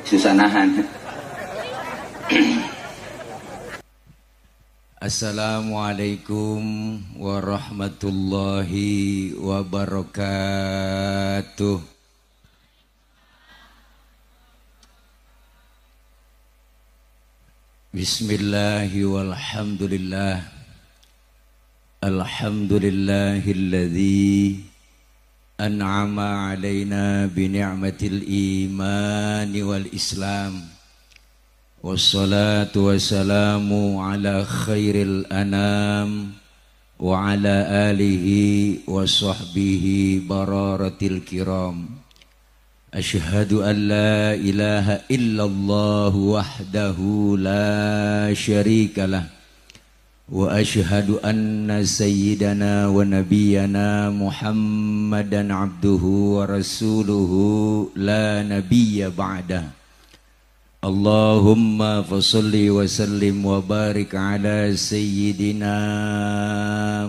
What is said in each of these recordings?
susah nahan. Assalamualaikum warahmatullahi wabarakatuh. Bismillahi walhamdulillah. Alhamdulillahilladzi an'ama alaina bi ni'matil imani wal islam. Wassalatu wassalamu ala khairil anam wa ala alihi wa sahbihi bararatil kiram. Ashhadu an la ilaha illallah wahdahu la syarikalah wa ashhadu anna sayyidana wa nabiyyana Muhammadan abduhu wa rasuluhu la nabiyya ba'dah. Allahumma fasalli wa sallim wa barik ala sayyidina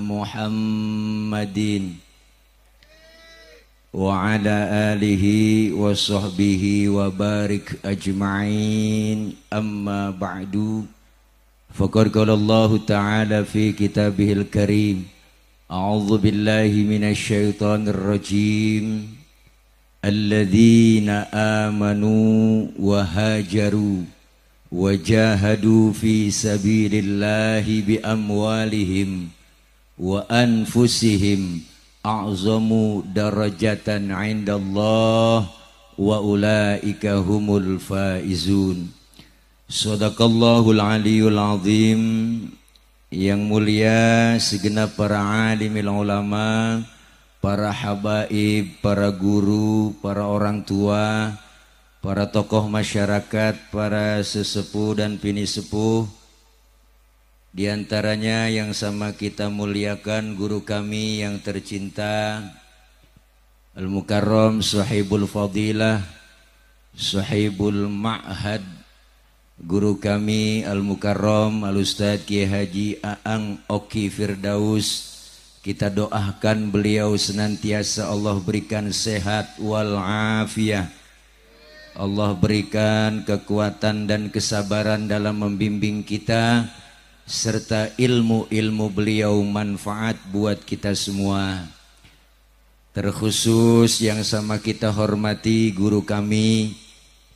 Muhammadin wa ala alihi wa sahbihi wa barik ajma'in. Amma ba'du. Faqad qala Allah Ta'ala fi kitabihil karim. A'udzu billahi minasy syaithanir rajim. Alladzina amanu wa hajaru wa jahadu fi sabilillahi bi amwalihim wa anfusihim a'zamu darajatan 'indallah wa ulaika humul faizun. Shadaqallahul aliyul azim. Yang mulia segenap para alimil ulama, para habaib, para guru, para orang tua, para tokoh masyarakat, para sesepuh dan bini sepuh. Di antaranya yang sama kita muliakan guru kami yang tercinta, Al-Mukarram Sahibul Fadilah, Sahibul Ma'had, guru kami Al-Mukarram Al-Ustadz Kiai Haji Aang Oki Firdaus. Kita doakan beliau senantiasa Allah berikan sehat wal afiyah. Allah berikan kekuatan dan kesabaran dalam membimbing kita, serta ilmu-ilmu beliau manfaat buat kita semua. Terkhusus yang sama kita hormati guru kami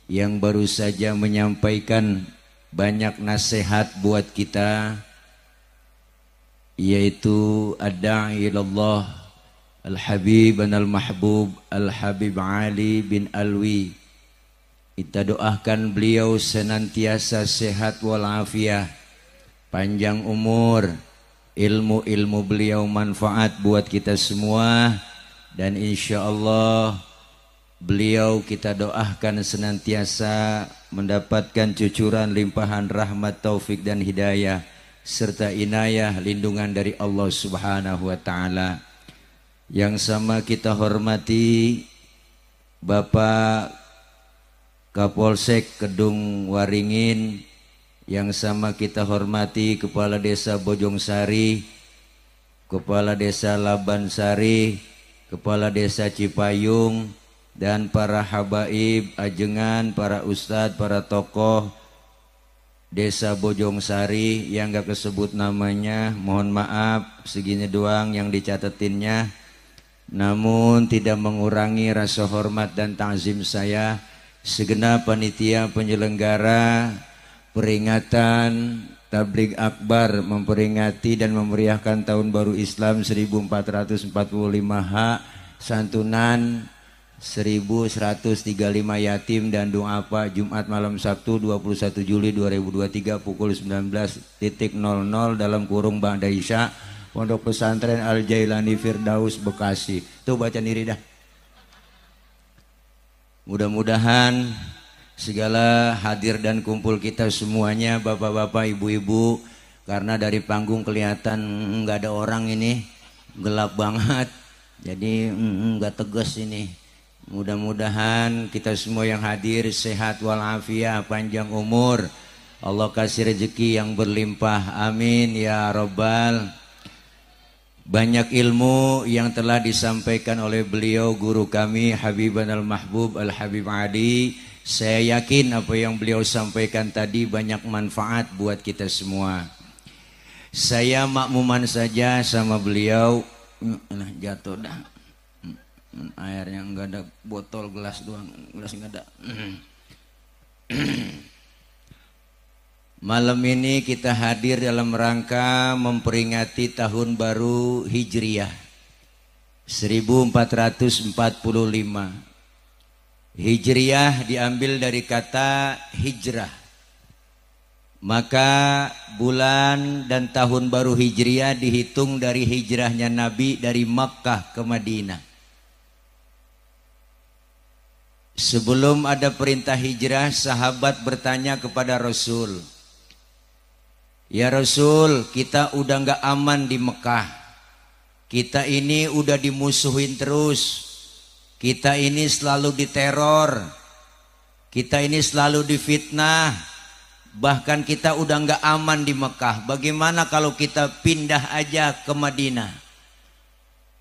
yang baru saja menyampaikan banyak nasihat buat kita, yaitu ad-da'i ilallah Al-Habib dan Al-Mahbub Al-Habib Ali bin Alwi. Kita doakan beliau senantiasa sehat walafiat, panjang umur, ilmu-ilmu beliau manfaat buat kita semua, dan insya Allah beliau kita doakan senantiasa mendapatkan cucuran limpahan rahmat, taufik dan hidayah serta inayah lindungan dari Allah Subhanahu wa taala. Yang sama kita hormati Bapak Kapolsek Kedung Waringin, yang sama kita hormati Kepala Desa Bojongsari, Kepala Desa Labansari, Kepala Desa Cipayung, dan para habaib ajengan, para ustadz, para tokoh Desa Bojongsari yang gak kesebut namanya, mohon maaf, segini doang yang dicatetinnya. Namun tidak mengurangi rasa hormat dan ta'zim saya segenap panitia penyelenggara peringatan Tabligh Akbar memperingati dan memeriahkan Tahun Baru Islam 1445H, santunan 1135 yatim dan doa apa Jumat malam Sabtu 21 Juli 2023 pukul 19.00 dalam kurung Ba'da Isya, Pondok Pesantren Al Jailani Firdaus Bekasi. Tuh baca diri dah. Mudah-mudahan segala hadir dan kumpul kita semuanya, bapak-bapak, ibu-ibu, karena dari panggung kelihatan nggak ada orang ini, gelap banget, jadi nggak tegas ini. Mudah-mudahan kita semua yang hadir sehat walafiat, panjang umur, Allah kasih rezeki yang berlimpah, amin ya rabbal. Banyak ilmu yang telah disampaikan oleh beliau guru kami Habiban al-Mahbub Al-Habib Ali, Saya yakin apa yang beliau sampaikan tadi banyak manfaat buat kita semua. Saya makmuman saja sama beliau. Nah, jatuh dah. Airnya enggak ada, botol gelas doang, gelas enggak ada. Malam ini kita hadir dalam rangka memperingati tahun baru Hijriah 1445. Hijriah diambil dari kata hijrah. Maka bulan dan tahun baru Hijriah dihitung dari hijrahnya Nabi dari Makkah ke Madinah. Sebelum ada perintah hijrah, sahabat bertanya kepada Rasul, "Ya Rasul, kita udah nggak aman di Mekah. Kita ini udah dimusuhin terus. Kita ini selalu diteror. Kita ini selalu difitnah. Bahkan kita udah nggak aman di Mekah. Bagaimana kalau kita pindah aja ke Madinah?"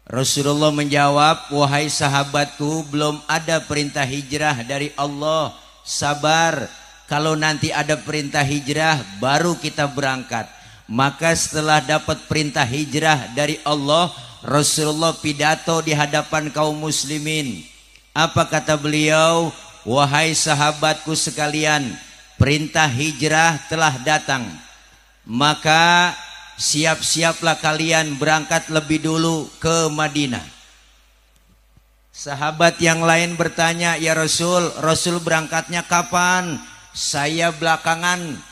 Rasulullah menjawab, "Wahai sahabatku, belum ada perintah hijrah dari Allah. Sabar, kalau nanti ada perintah hijrah baru kita berangkat." Maka setelah dapat perintah hijrah dari Allah, Rasulullah pidato di hadapan kaum muslimin. Apa kata beliau? "Wahai sahabatku sekalian, perintah hijrah telah datang. Maka siap-siaplah kalian berangkat lebih dulu ke Madinah." Sahabat yang lain bertanya, "Ya Rasul, Rasul berangkatnya kapan?" "Saya belakangan."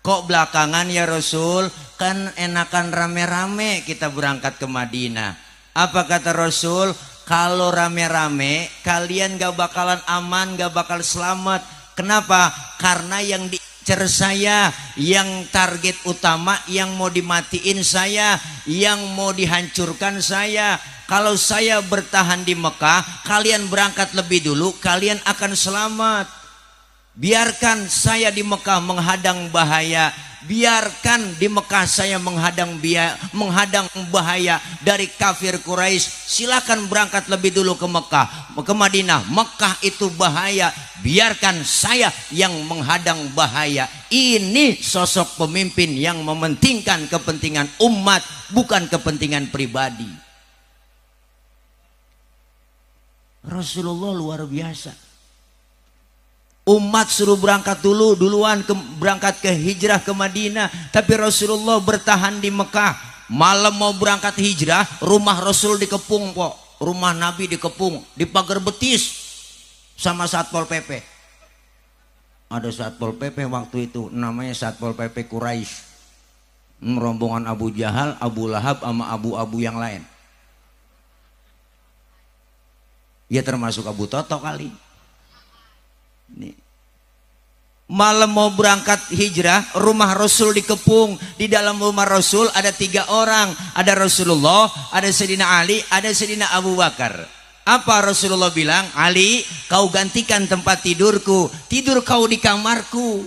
"Kok belakangan ya Rasul? Kan enakan rame-rame kita berangkat ke Madinah." Apa kata Rasul? "Kalau rame-rame kalian gak bakalan aman, gak bakal selamat. Kenapa? Karena yang diincar saya, yang target utama, yang mau dimatiin saya, yang mau dihancurkan saya. Kalau saya bertahan di Mekah, kalian berangkat lebih dulu, kalian akan selamat. Biarkan saya di Mekah menghadang bahaya. Biarkan di Mekah saya menghadang bahaya dari kafir Quraisy. Silakan berangkat lebih dulu ke Mekah, ke Madinah. Mekah itu bahaya. Biarkan saya yang menghadang bahaya." Ini sosok pemimpin yang mementingkan kepentingan umat, bukan kepentingan pribadi. Rasulullah luar biasa. Umat suruh berangkat duluan berangkat ke hijrah ke Madinah, tapi Rasulullah bertahan di Mekah. Malam mau berangkat hijrah, rumah Rasul dikepung, rumah Nabi dikepung, dipagar betis sama Satpol PP. Ada Satpol PP waktu itu, namanya Satpol PP Quraisy. Rombongan Abu Jahal, Abu Lahab sama abu-abu yang lain. Ya termasuk Abu Toto kali. Nih. Malam mau berangkat hijrah, rumah Rasul dikepung. Di dalam rumah Rasul ada 3 orang. Ada Rasulullah, ada Sayyidina Ali, ada Sayyidina Abu Bakar. Apa Rasulullah bilang? "Ali, kau gantikan tempat tidurku. Tidur kau di kamarku."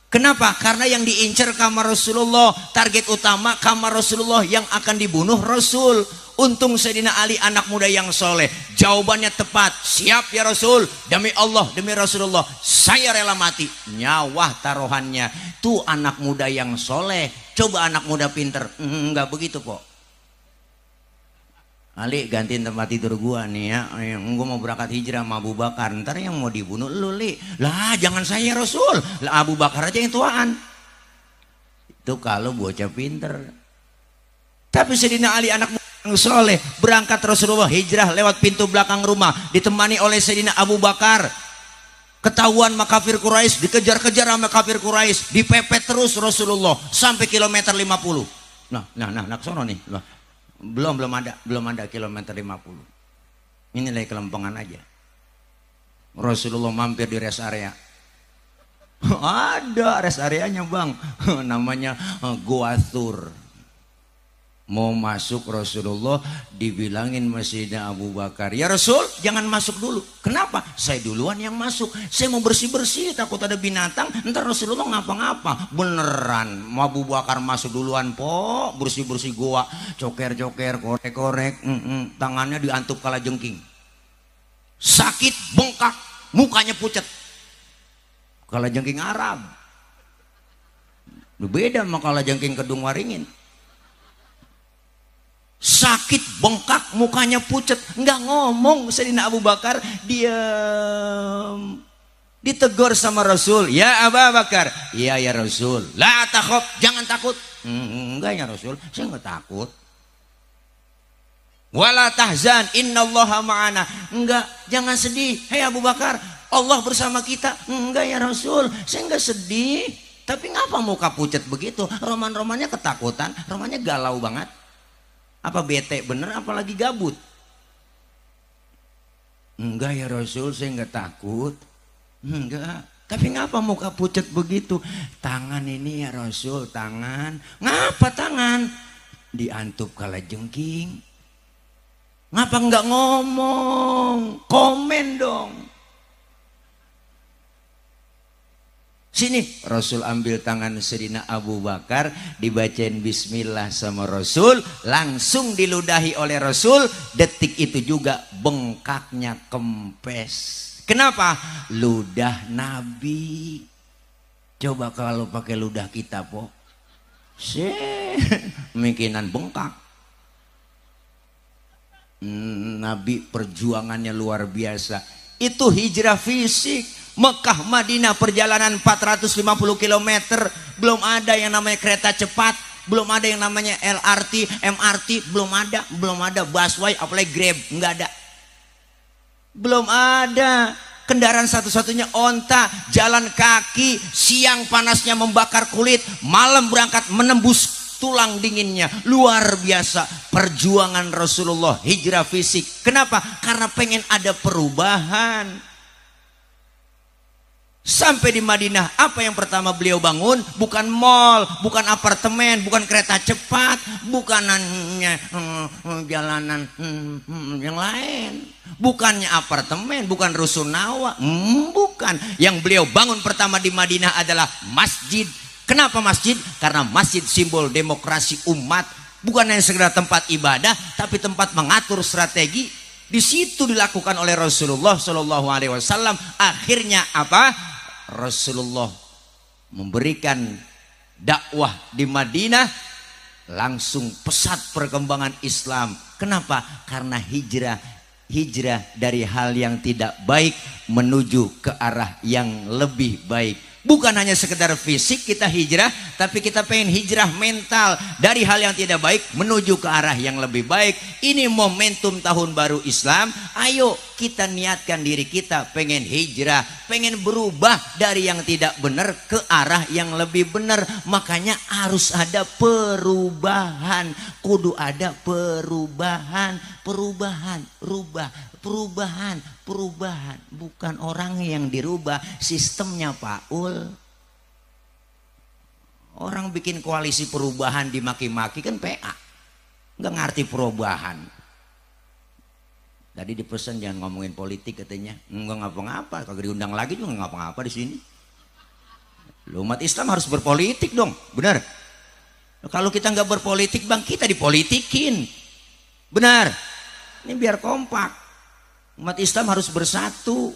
Kenapa? Karena yang diincar kamar Rasulullah. Target utama kamar Rasulullah yang akan dibunuh Rasul. Untung Sayyidina Ali anak muda yang soleh. Jawabannya tepat. "Siap ya Rasul. Demi Allah, demi Rasulullah, saya rela mati." Nyawa taruhannya. Tuh anak muda yang soleh. Coba anak muda pinter. Enggak begitu kok. "Ali, gantiin tempat tidur gua nih ya. Gua mau berangkat hijrah sama Abu Bakar. Ntar yang mau dibunuh lu, Li." "Lah jangan saya Rasul. Lah Abu Bakar aja yang tuaan." Itu kalau bocah pinter. Tapi Sayyidina Ali anak muda yang soleh, berangkat Rasulullah hijrah lewat pintu belakang rumah, ditemani oleh Sayyidina Abu Bakar. Ketahuan sama kafir Quraisy, dikejar-kejar sama kafir Quraisy, dipepet terus Rasulullah sampai kilometer 50. Nah, kesono nih. Nah, belum ada kilometer 50. Ini lagi kelempengan aja. Rasulullah mampir di rest area. Ada rest areanya bang, namanya Gua Thur. Mau masuk Rasulullah dibilangin Sayyidina Abu Bakar, "Ya Rasul, jangan masuk dulu." "Kenapa?" "Saya duluan yang masuk. Saya mau bersih-bersih, takut ada binatang, ntar Rasulullah ngapa-ngapa." Beneran Abu Bakar masuk duluan, bersih-bersih gua, coker-coker, korek-korek, tangannya diantup kalajengking. Sakit, bengkak, mukanya pucat. kalajengking Arab. Beda sama kalajengking Kedung Waringin. Sakit, bengkak, mukanya pucet, nggak ngomong. Sayyidina Abu Bakar diam. Ditegur sama Rasul, ya Abu Bakar, iya ya Rasul, la takhaf, jangan takut. Enggak ya Rasul, saya nggak takut. Wala tahzan, innallaha ma'ana. Enggak, jangan sedih. Hei Abu Bakar, Allah bersama kita. Enggak ya Rasul, saya nggak sedih. Tapi ngapa muka pucet begitu? Roman-romannya ketakutan, romannya galau banget. Apa bete bener, apalagi gabut? Enggak ya Rasul, saya nggak takut. Enggak, tapi ngapa muka pucat begitu? Tangan ini ya Rasul, tangan. Ngapa tangan? Diantup kalajengking. Ngapa enggak ngomong? Komen dong. Sini, Rasul ambil tangan Sayyidina Abu Bakar, dibacain bismillah sama Rasul, langsung diludahi oleh Rasul. Detik itu juga bengkaknya kempes. Kenapa? Ludah Nabi. Coba kalau pakai ludah kita, po, mungkinan bengkak. Nabi perjuangannya luar biasa. Itu hijrah fisik. Mekah Madinah perjalanan 450 km. Belum ada yang namanya kereta cepat, belum ada yang namanya LRT, MRT, belum ada busway, apalagi Grab, enggak ada. Belum ada. Kendaraan satu-satunya onta, jalan kaki, siang panasnya membakar kulit, malam berangkat menembus tulang dinginnya. Luar biasa perjuangan Rasulullah, hijrah fisik. Kenapa? Karena pengen ada perubahan. Sampai di Madinah, apa yang pertama beliau bangun? Bukan mall, bukan apartemen, bukan kereta cepat, bukan jalanan yang lain, bukannya apartemen, bukan rusunawa, bukan. Yang beliau bangun pertama di Madinah adalah masjid. Kenapa masjid? Karena masjid simbol demokrasi umat, bukan hanya sekedar tempat ibadah, tapi tempat mengatur strategi. Di situ dilakukan oleh Rasulullah Shallallahu Alaihi Wasallam. Akhirnya apa? Rasulullah memberikan dakwah di Madinah, langsung pesat perkembangan Islam. Kenapa? Karena hijrah dari hal yang tidak baik menuju ke arah yang lebih baik. Bukan hanya sekedar fisik kita hijrah, tapi kita pengen hijrah mental dari hal yang tidak baik menuju ke arah yang lebih baik. Ini momentum tahun baru Islam. Ayo kita niatkan diri kita pengen hijrah, pengen berubah dari yang tidak benar ke arah yang lebih benar. Makanya harus ada perubahan, kudu ada perubahan, perubahan, bukan orang yang dirubah, sistemnya Paul. Orang bikin koalisi perubahan dimaki-maki kan PA, nggak ngerti perubahan. Tadi dipesan jangan ngomongin politik katanya, nggak ngapa-ngapa, kagak diundang lagi juga nggak ngapa-ngapa di sini. Umat Islam harus berpolitik dong, benar. Kalau kita nggak berpolitik bang, kita dipolitikin, benar. Ini biar kompak. Umat Islam harus bersatu.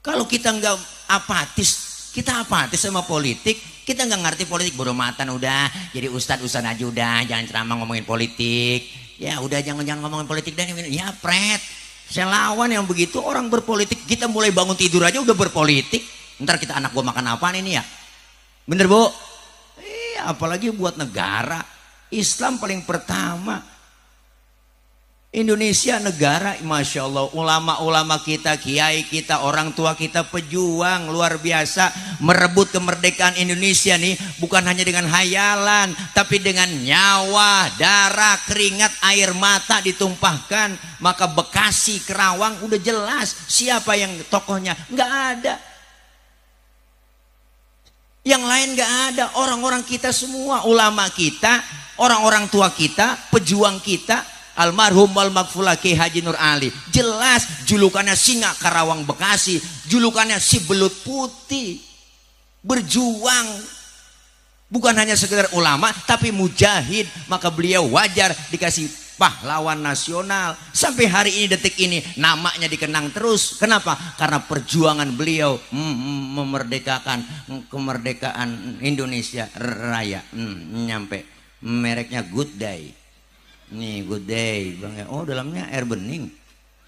Kalau kita nggak apatis, kita apatis sama politik, kita nggak ngerti politik, bodo matan udah jadi ustadz aja udah, jangan ceramah ngomongin politik. Ya udah jangan ngomongin politik dan ya pret. Saya lawan yang begitu orang berpolitik. Kita mulai bangun tidur aja udah berpolitik. Ntar kita anak gua makan apaan ini ya? Bener bu? Apalagi buat negara. Islam paling pertama. Indonesia negara, Masya Allah, ulama-ulama kita, kiai kita, orang tua kita pejuang luar biasa merebut kemerdekaan Indonesia nih, bukan hanya dengan hayalan, tapi dengan nyawa, darah, keringat, air mata ditumpahkan. Maka Bekasi, Kerawang udah jelas siapa yang tokohnya, nggak ada. Yang lain nggak ada, orang-orang kita semua, ulama kita, orang-orang tua kita, pejuang kita. Almarhum wal maghfurlah Ki Haji Nur Ali, jelas julukannya Singa Karawang Bekasi, julukannya si belut putih. Berjuang bukan hanya sekedar ulama tapi mujahid, maka beliau wajar dikasih pahlawan nasional. Sampai hari ini, detik ini, namanya dikenang terus. Kenapa? Karena perjuangan beliau memerdekakan kemerdekaan Indonesia Raya. Nyampe mereknya Good Day. Nih Good Day, Bang. Oh, dalamnya air bening.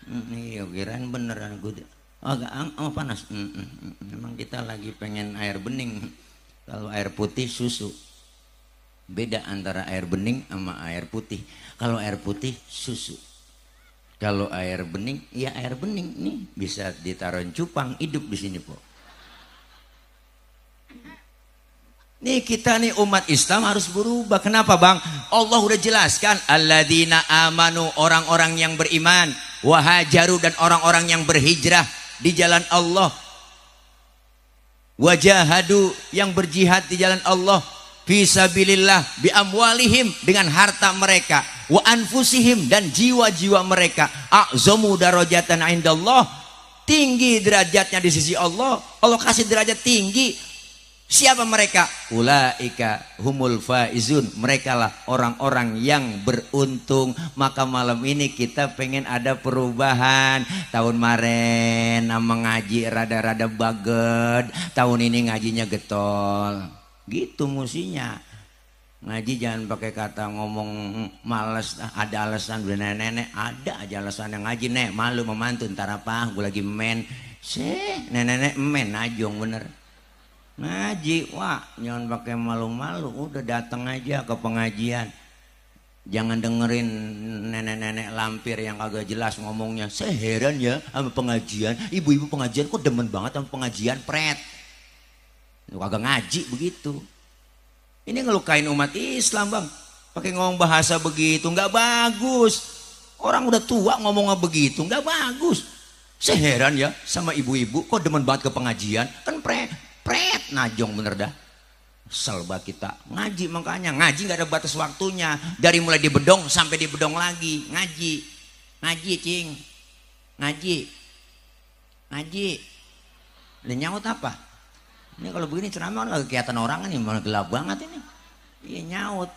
Nih, kirain beneran Good Day. Oh, panas. Memang kita lagi pengen air bening. Kalau air putih susu. Beda antara air bening sama air putih. Kalau air putih susu. Kalau air bening, ya air bening nih bisa ditaruh cupang hidup di sini, Po. Nih kita nih umat Islam harus berubah. Kenapa, Bang? Allah udah jelaskan, alladzina amanu, orang-orang yang beriman, wahajaru, dan orang-orang yang berhijrah di jalan Allah, wajahadu, yang berjihad di jalan Allah, fisabilillah, bi amwalihim, dengan harta mereka, wa anfusihim, dan jiwa-jiwa mereka, a'zamu darajatan indallah, tinggi derajatnya di sisi Allah. Allah kasih derajat tinggi. Siapa mereka? Ulaika humul faizun, mereka lah orang-orang yang beruntung. Maka malam ini kita pengen ada perubahan. Tahun kemarin mengaji rada-rada baged, tahun ini ngajinya getol. Gitu musinya. Ngaji jangan pakai kata ngomong males, ada alasan. Udah nenek-nenek ada aja alasan yang ngaji. Nek malu memantu, ntar apa gue lagi men. Nenek-nenek men najong bener ngaji. Wah, jangan pakai malu-malu, udah datang aja ke pengajian. Jangan dengerin nenek-nenek lampir yang agak jelas ngomongnya. Saya heran ya sama pengajian, ibu-ibu pengajian kok demen banget sama pengajian, pret. Lu kagak ngaji begitu. Ini ngelukain umat Islam, Bang. Pakai ngomong bahasa begitu nggak bagus. Orang udah tua ngomongnya begitu nggak bagus. Saya heran ya sama ibu-ibu kok demen banget ke pengajian, kan pret najong bener dah. Selba kita ngaji, makanya ngaji nggak ada batas waktunya. Dari mulai di bedong sampai di bedong lagi ngaji cing, ngaji dan nyaut apa ini? Kalau begini ceramah lagi kelihatan orang ini malah gelap banget ini. Iya nyaut.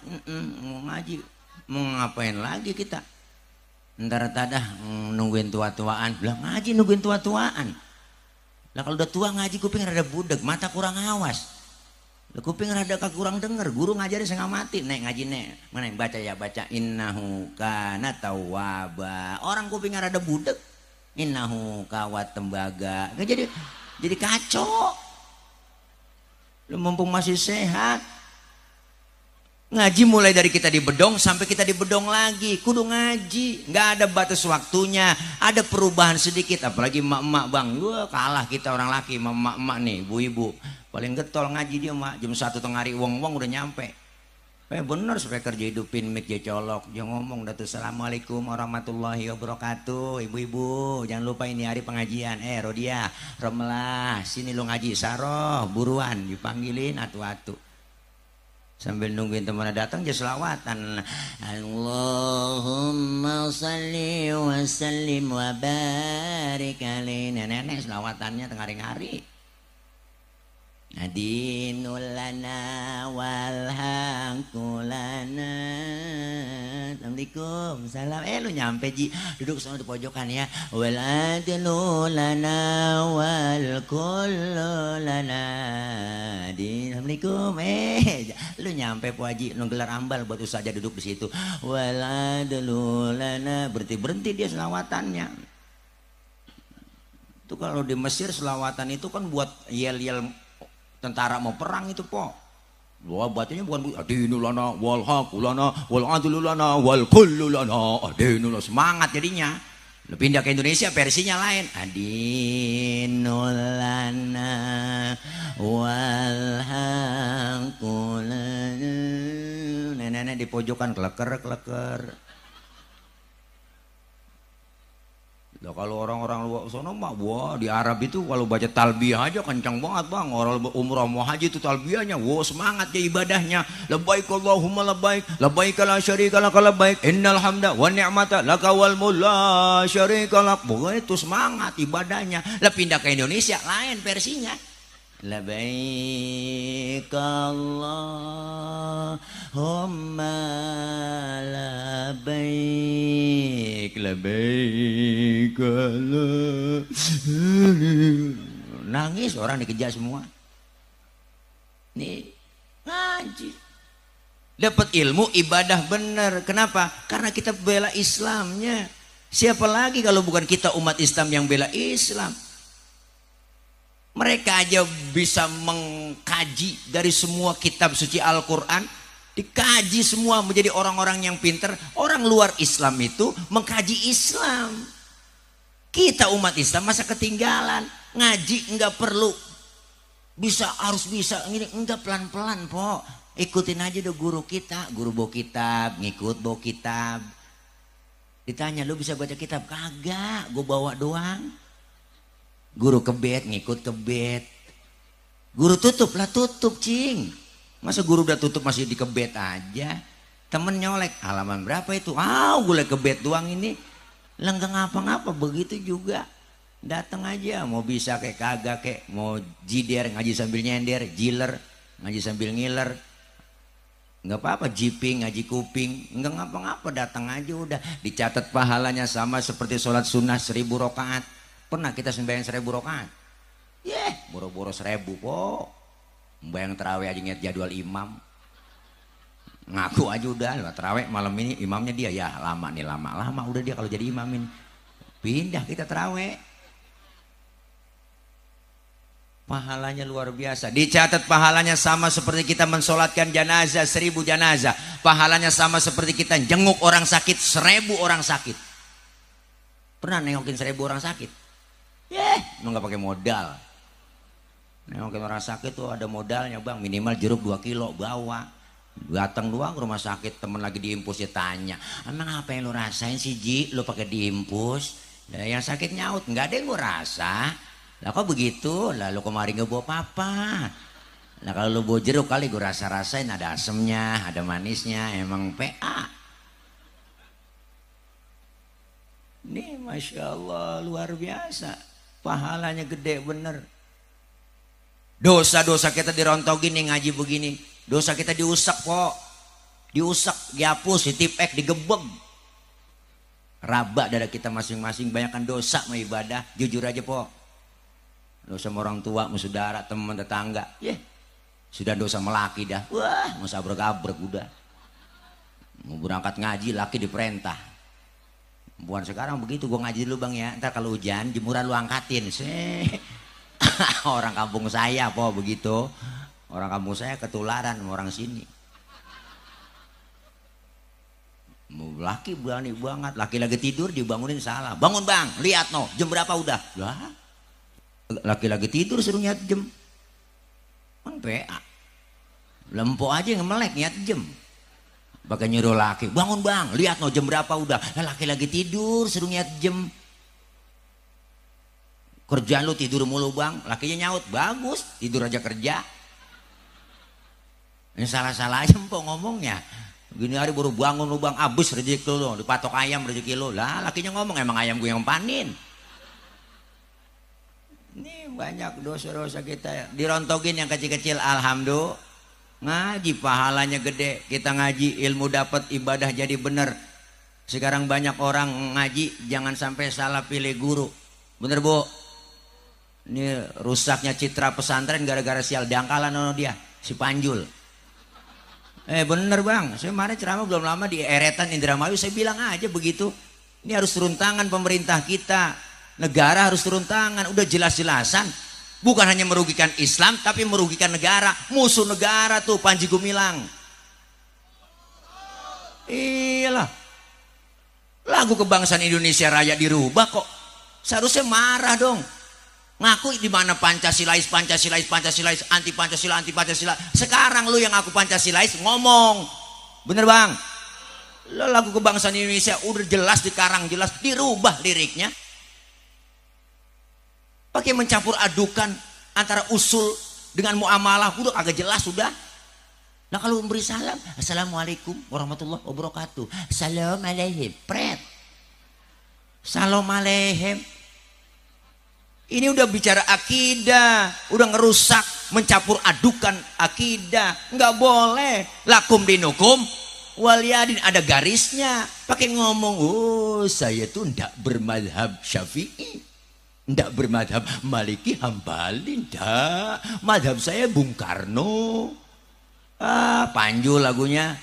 Mau ngaji mau ngapain lagi kita? Ntar tadah nungguin tua-tuaan. Bilang ngaji nungguin tua-tuaan. Lah kalau udah tua ngaji kuping rada budek, mata kurang awas. Lah kuping rada kurang denger, guru ngajarin setengah mati. Nek ngaji nek, mana yang baca ya baca innahu kana tawwaba. Orang kupingnya rada budek. Innahu kawat tembaga. Jadi kacau. Lu mumpung masih sehat. Ngaji mulai dari kita di bedong sampai kita di bedong lagi. Kudu ngaji, nggak ada batas waktunya. Ada perubahan sedikit, apalagi emak-emak, Bang. Wah, kalah kita orang laki, emak-emak nih, ibu-ibu. Paling getol ngaji dia, Mak. Jam 1 tengah hari wong-wong udah nyampe. Bener supaya kerja hidupin mic dia colok. Dia ngomong dah tuh, assalamualaikum warahmatullahi wabarakatuh. Ibu-ibu, jangan lupa ini hari pengajian. Rodia, Romelah, sini lu ngaji. Saroh, buruan dipanggilin atu-atu. Sambil nungguin teman datang dia selawatan. Allahumma salli wa sallim wa barik alaihi. Nenek selawatannya tengah hari. Adinul lana wal haqulana. Assalamualaikum. Salam. Lu nyampe Ji. Duduk sama di pojokan ya. Wal adlu lana wal kullu lana. Assalamualaikum. Lu nyampe Po Haji, lu gelar ambal buat usaha aja duduk di situ. Wal adlu lana. Berhenti dia selawatannya. Itu kalau di Mesir selawatan itu kan buat yel-yel tentara mau perang itu, Po. Wah, bacanya bukan adinulana wal haqulana wal adlulana wal kullulana. Adinulana semangat jadinya. Lu pindah ke Indonesia versinya lain. Adinulana wal haqulana. Nenek-nenek di pojokan kleker. Nah, kalau orang-orang luar sana mah, wah di Arab itu kalau baca talbiyah aja kencang banget, Bang. Orang umrah mau haji itu talbiyahnya, wah semangat ya ibadahnya. Labbaik Allahumma labbaik, labbaik la syarika lak labbaik, innal hamda wa ni'mata laka wal mulk la syarika lak. Wah itu semangat ibadahnya. Lah pindah ke Indonesia lain versinya. Labbaik Allahumma labbaik labbaik Allah. Nangis orang dikejar semua. Nih ngaji dapat ilmu ibadah bener. Kenapa? Karena kita bela Islamnya. Siapa lagi kalau bukan kita umat Islam yang bela Islam? Mereka aja bisa mengkaji dari semua kitab suci Al-Quran, dikaji semua menjadi orang-orang yang pinter. Orang luar Islam itu mengkaji Islam. Kita umat Islam masa ketinggalan. Ngaji enggak perlu bisa, harus bisa ini, enggak, pelan-pelan po. Ikutin aja deh guru kita, guru bawa kitab, ngikut bawa kitab. Ditanya lu bisa baca kitab? Kagak, gue bawa doang. Guru kebet, ngikut kebet. Guru tutup lah, tutup cing. Masa guru udah tutup masih di kebet aja? Temen nyolek, halaman berapa itu? Gue kebet doang ini. Lah nggak ngapa-ngapa, begitu juga. Datang aja, mau bisa kayak kagak kayak, mau jider ngaji sambil nyender, jiler ngaji sambil ngiler. Nggak apa-apa, jiping ngaji kuping, nggak ngapa-ngapa, datang aja udah. Dicatat pahalanya sama seperti sholat sunnah 1000 rakaat. Pernah kita sembahyang 1000 rakaat? Boro-boro 1000 po. Sembahyang terawih aja ngeliat jadwal imam. Ngaku aja udah, terawih malam ini imamnya dia, ya lama nih, lama udah dia kalau jadi imam ini. Pindah kita terawih. Pahalanya luar biasa. Dicatat pahalanya sama seperti kita mensolatkan jenazah 1000 jenazah. Pahalanya sama seperti kita jenguk orang sakit 1000 orang sakit. Pernah nengokin 1000 orang sakit? Lu nggak pakai modal. Nengokin orang sakit tuh ada modalnya bang, minimal jeruk 2 kilo bawa. Datang doang ke rumah sakit, temen lagi diimpus, dia tanya, emang apa yang lu rasain sih Ji? Lu pakai diimpus? Nah, yang sakit nyaut, nggak ada yang gua rasa. Lah kok begitu? Lah lu kemarin nggak bawa apa-apa. Nah kalau lu bawa jeruk kali gua rasa-rasain, ada asemnya, ada manisnya, emang PA. Nih Masya Allah luar biasa. Pahalanya gede bener. Dosa-dosa kita dirontogin nih ngaji begini. Dosa kita diusak kok. Diusak, dihapus, ditipek, digebeg. Raba dada kita masing-masing. Banyakkan dosa sama ibadah. Jujur aja po. Dosa sama orang tua, sama saudara, teman, tetangga. Sudah dosa sama laki dah. Wah, mau sabrek-abrek udah. Mau berangkat ngaji, laki diperintah. Bukan sekarang begitu, gue ngaji dulu bang ya, ntar kalau hujan jemuran lu angkatin. Orang kampung saya po begitu. Orang kampung saya ketularan sama orang sini. Laki berani banget, laki lagi tidur dibangunin salah. Bangun bang, lihat no, jam berapa udah? Lah, laki lagi tidur suruh nyat jam. Kan PA. Lempo aja yang melek nyat jam. Pakai nyuruh laki, bangun bang, lihat no jam berapa udah. Laki lagi tidur, suruh lihat jam. Kerjaan lu tidur mulu bang, lakinya nyaut, bagus, tidur aja kerja. Ini salah-salah aja mpok ngomongnya. Gini hari baru bangun lu bang, abis rezeki lu, dipatok ayam rezeki lu. Lah lakinya ngomong, emang ayam gue yang panin. Ini banyak dosa-dosa kita, dirontogin yang kecil-kecil, alhamdulillah. Ngaji pahalanya gede, kita ngaji ilmu dapat, ibadah jadi bener. Sekarang banyak orang ngaji jangan sampai salah pilih guru. Bener bu? Ini rusaknya citra pesantren gara-gara sial dangkalan ono dia, si Panjul. Bener bang, saya kemarin ceramah belum lama di Eretan Indramayu, saya bilang aja begitu. Ini harus turun tangan pemerintah kita, negara harus turun tangan, udah jelas-jelasan. Bukan hanya merugikan Islam, tapi merugikan negara. Musuh negara tuh Panji Gumilang. Iyalah. Lagu kebangsaan Indonesia Raya dirubah kok. Seharusnya marah dong. Ngaku di mana Pancasilais, Pancasilais, Pancasilais, anti Pancasila, anti Pancasila. Sekarang lu yang aku Pancasilais ngomong. Bener bang? Lagu kebangsaan Indonesia udah jelas dikarang, jelas dirubah liriknya. Pakai mencampur adukan antara usul dengan muamalah, udah agak jelas sudah. Nah kalau memberi salam, assalamualaikum warahmatullahi wabarakatuh, salam alaihim, pret, salam alaihim. Ini udah bicara akidah, udah ngerusak, mencampur adukan akidah. Nggak boleh. Lakum dinukum waliyadin, ada garisnya. Pakai ngomong, oh saya tuh ndak bermadhab Syafi'i, ndak bermadhab Maliki, Hambali, ndak. Madhab saya Bung Karno. Panjul lagunya.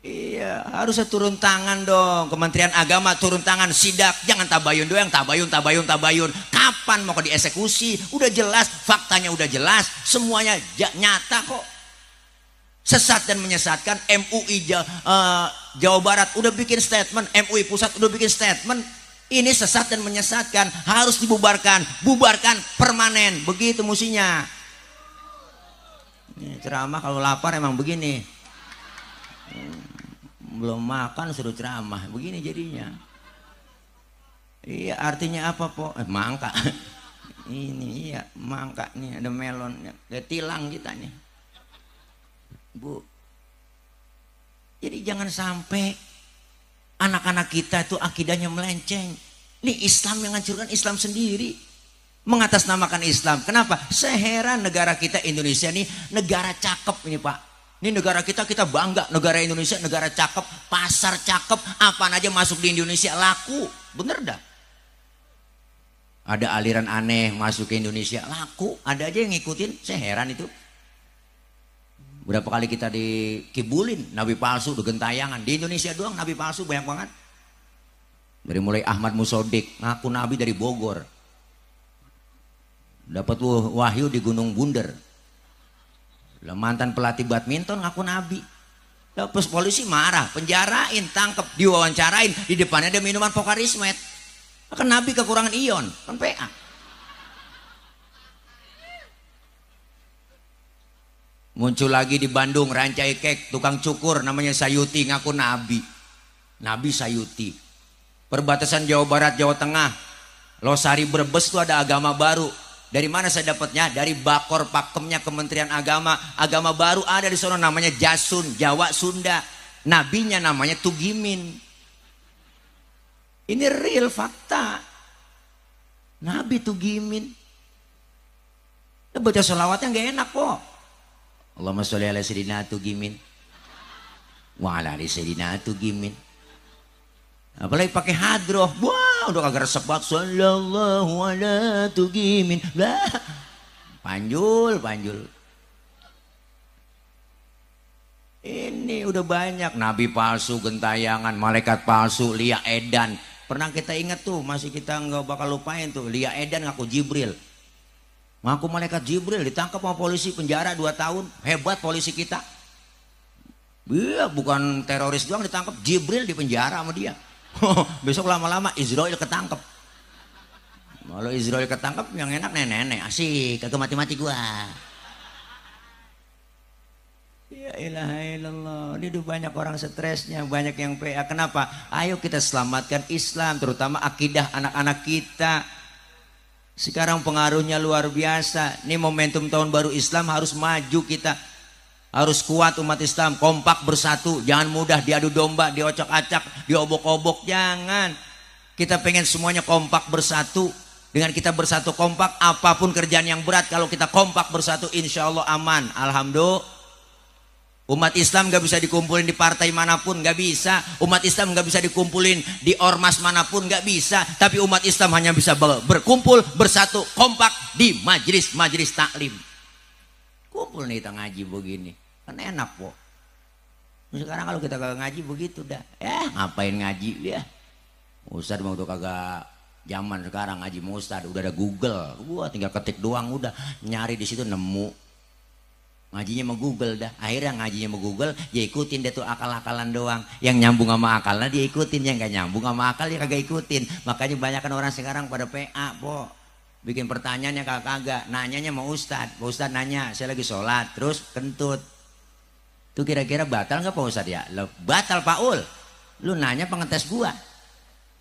Iya, harusnya turun tangan dong. Kementerian Agama turun tangan, sidak, jangan tabayun doang, tabayun. Kapan mau dieksekusi? Udah jelas, faktanya udah jelas, semuanya nyata kok. Sesat dan menyesatkan. MUI Jawa Barat udah bikin statement, MUI Pusat udah bikin statement. Ini sesat dan menyesatkan, harus dibubarkan, bubarkan permanen. Begitu musinya. Ini ceramah kalau lapar emang begini. Belum makan suruh ceramah, begini jadinya. Iya, artinya apa po? Mangka. Ini iya mangka nih, ada melon, ada tilang kita nih, Bu. Jadi jangan sampai anak-anak kita itu akidahnya melenceng. Ini Islam yang hancurkan Islam sendiri, mengatasnamakan Islam. Kenapa? Saya heran negara kita Indonesia nih negara cakep ini Pak. Ini negara kita bangga, negara Indonesia negara cakep, pasar cakep, apaan aja masuk di Indonesia laku, bener dah. Ada aliran aneh masuk ke Indonesia laku, ada aja yang ngikutin, saya heran itu. Berapa kali kita dikibulin, nabi palsu, udah gentayangan. Di Indonesia doang nabi palsu banyak banget. Dari mulai Ahmad Musodik, ngaku nabi dari Bogor. Dapat wahyu di Gunung Bunder. Mantan pelatih badminton ngaku nabi. Terus polisi marah, penjarain, tangkep, diwawancarain, di depannya ada minuman Pokarismet. Kan nabi kekurangan ion, kan PA. Muncul lagi di Bandung Rancai Kek, tukang cukur namanya Sayuti ngaku nabi. Nabi Sayuti. Perbatasan Jawa Barat, Jawa Tengah, Losari Brebes itu ada agama baru. Dari mana saya dapatnya? Dari Bakor Pakemnya Kementerian Agama. Agama baru ada di sana namanya Jasun, Jawa Sunda. Nabinya namanya Tugimin. Ini real fakta. Nabi Tugimin. Baca sholawatnya nggak enak kok. Allahumma sholli ala sayyidina Tugimin wa ala ali sayyidina Tugimin. Apalagi pakai hadroh, wah udah kagak resep banget. Sallallahu ala Tugimin, lah panjul. Ini udah banyak nabi palsu, gentayangan, malaikat palsu, Lia Edan. Pernah kita ingat tuh, masih kita nggak bakal lupain tuh. Lia Edan ngaku Jibril, ngaku malaikat Jibril, ditangkap sama polisi, penjara 2 tahun. Hebat polisi kita. Iya, bukan teroris doang ditangkap, Jibril di penjara sama dia. Besok lama-lama Israel ketangkep. Kalau Israel ketangkep yang enak nenek-nenek, asik, kagak mati-mati gua. Ya ilaha illallah. Ini udah banyak orang stresnya, banyak yang PA. Kenapa? Ayo kita selamatkan Islam, terutama akidah anak-anak kita. Sekarang pengaruhnya luar biasa. Ini momentum tahun baru Islam, harus maju kita. Harus kuat umat Islam, kompak bersatu, jangan mudah diadu domba, diocok-acak, diobok-obok, jangan. Kita pengen semuanya kompak bersatu. Dengan kita bersatu kompak, apapun kerjaan yang berat, kalau kita kompak bersatu, insya Allah aman. Alhamdulillah. Umat Islam gak bisa dikumpulin di partai manapun, gak bisa. Umat Islam gak bisa dikumpulin di ormas manapun, gak bisa. Tapi umat Islam hanya bisa berkumpul, bersatu, kompak di majelis taklim. Kumpul nih kita ngaji begini, kan enak kok. Sekarang kalau kita kagak ngaji begitu dah, ngapain ngaji dia? Ustadz mau tuh kagak zaman sekarang ngaji Ustadz, udah ada Google, gua tinggal ketik doang udah nyari di situ nemu. Ngajinya mau Google dah, akhirnya ngajinya mau Google, ya ikutin deh tuh akal-akalan doang. Yang nyambung sama akalnya dia ikutin, yang gak nyambung sama akal dia kagak ikutin. Makanya banyak kan orang sekarang pada PA po. Bikin pertanyaannya kagak, nanyanya mau Ustadz. Pak Ustadz nanya, saya lagi sholat, terus kentut. Itu kira-kira batal nggak Pak Ustadz ya? Batal Pak Ul. Lu nanya pengetes gua.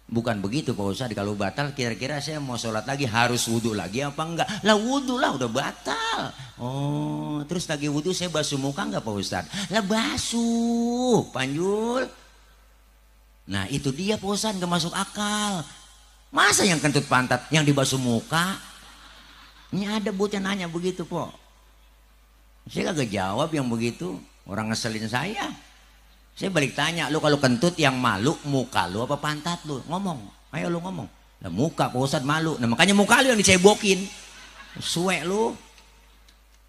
Bukan begitu Pak Ustadz, kalau batal kira-kira saya mau sholat lagi harus wudhu lagi apa enggak? Lah wudhu lah udah batal. Oh, terus lagi wudhu saya basuh muka enggak Pak Ustadz? Lah basuh, panjul. Nah itu dia Pak Ustadz, nggak masuk akal. Masa yang kentut pantat, yang dibasuh muka? Ini ada bocah nanya begitu, po. Saya kagak jawab yang begitu. Orang ngeselin saya. Saya balik tanya, lu kalau kentut yang malu muka lu apa pantat lu? Ngomong, ayo lu ngomong. Lah muka Pak Ustadz malu. Nah makanya muka lu yang dicebokin. Suwe lu.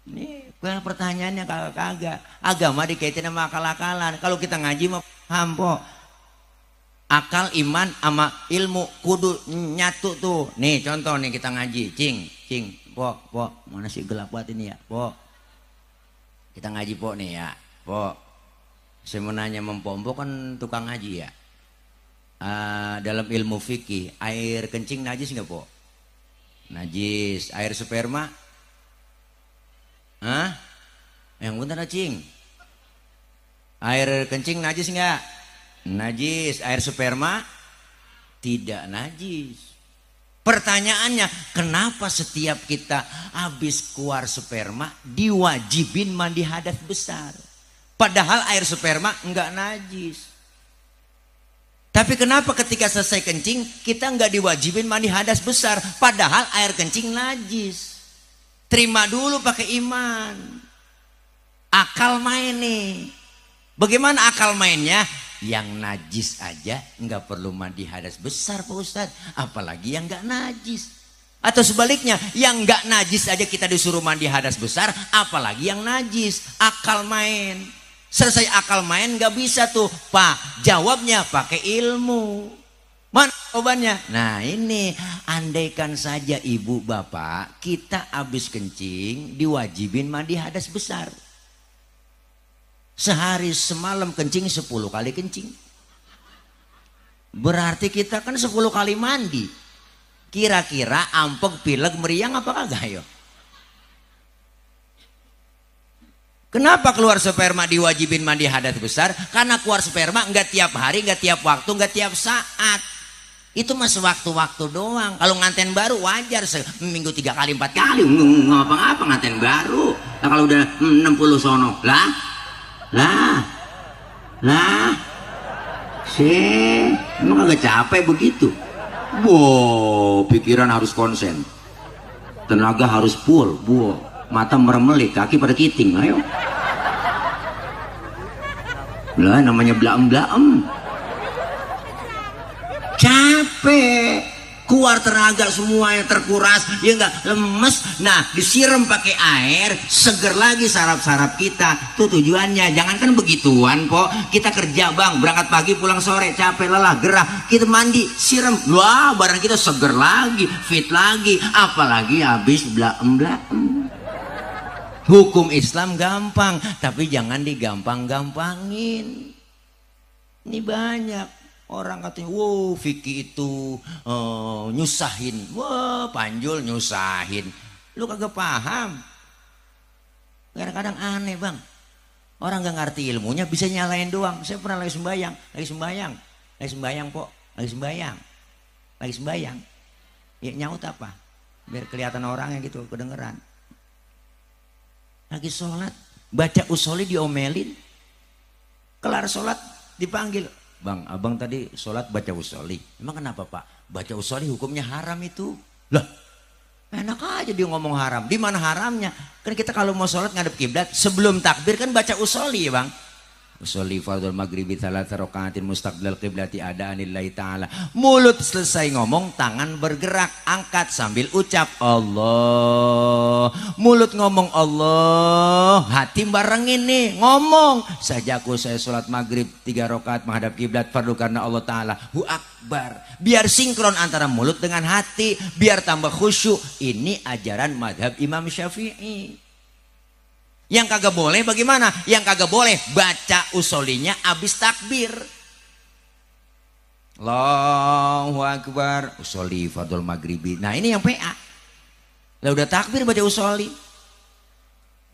Ini pertanyaannya kagak. Agama dikaitin sama akal-akalan. Kalau kita ngaji mah paham, po. Akal, iman, sama ilmu kudu nyatu tuh. Nih contoh nih kita ngaji, cing, po, mana sih gelap banget ini ya, po. Kita ngaji po nih ya, po. Saya mau nanya Mempompo kan tukang ngaji ya. Dalam ilmu fikih, air kencing najis nggak, po? Najis. Air sperma? Hah? Yang bener cing. Air kencing najis nggak? Najis. Air sperma tidak najis. Pertanyaannya, kenapa setiap kita habis keluar sperma diwajibin mandi hadas besar? Padahal air sperma enggak najis. Tapi kenapa ketika selesai kencing kita enggak diwajibin mandi hadas besar? Padahal air kencing najis. Terima dulu pakai iman. Akal main nih. Bagaimana akal mainnya? Yang najis aja nggak perlu mandi hadas besar, Pak Ustadz, apalagi yang nggak najis. Atau sebaliknya, yang nggak najis aja kita disuruh mandi hadas besar, apalagi yang najis. Akal main. Selesai akal main nggak bisa tuh, Pak. Jawabnya pakai ilmu. Mana jawabannya? Nah ini, andaikan saja ibu bapak kita habis kencing diwajibin mandi hadas besar. Sehari semalam kencing 10 kali kencing. Berarti kita kan 10 kali mandi. Kira-kira ampek, pilek, meriang apa kagak yo? Kenapa keluar sperma diwajibin mandi hadas besar? Karena keluar sperma enggak tiap hari, enggak tiap waktu, enggak tiap saat. Itu mah sewaktu-waktu doang. Kalau nganten baru wajar seminggu 3 kali 4 kali ngapa-ngapa nganten baru. Nah, kalau udah 60 sono lah sih emang agak capek begitu. Wow, pikiran harus konsen, tenaga harus full, mata meremelik, kaki pada kiting. Ayo lah, namanya blaem capek, keluar tenaga semuanya terkuras, ya enggak, lemes. Nah disiram pakai air seger lagi saraf-saraf kita. Tuh tujuannya. Jangankan begituan kok, kita kerja bang, berangkat pagi pulang sore, capek lelah gerah, kita mandi siram, wah barang kita seger lagi, fit lagi. Apalagi habis blaem. Hukum Islam gampang, tapi jangan digampang-gampangin. Ini banyak orang katanya, wow fikih itu nyusahin, wah panjul nyusahin. Lu kagak paham. Kadang-kadang aneh bang, orang gak ngerti ilmunya bisa nyalain doang. Saya pernah lagi sembayang po, lagi sembayang. Ya nyaut apa? Biar kelihatan orangnya gitu, kedengeran. Lagi sholat, baca usoli diomelin. Kelar sholat dipanggil, bang, abang tadi sholat baca usoli. Emang kenapa pak? Baca usoli hukumnya haram itu. Lah, enak aja dia ngomong haram. Di mana haramnya? Kan kita kalau mau sholat ngadep kiblat, sebelum takbir kan baca usoli ya bang. Usoli fardul maghribi thalatha rakaatin mustaqbilal qiblati adaanillahi ta'ala. Mulut selesai ngomong, tangan bergerak, angkat sambil ucap Allah. Mulut ngomong Allah, hati barengin nih ngomong. Sajaku saya sholat maghrib 3 rakaat menghadap kiblat fardu karena Allah Ta'ala. Hu akbar. Biar sinkron antara mulut dengan hati, biar tambah khusyuk. Ini ajaran madhab Imam Syafi'i. Yang kagak boleh bagaimana? Yang kagak boleh baca usolinya abis takbir. Allahu Akbar, usoli fardul maghribi. Nah ini yang PA. Lah udah takbir baca usoli.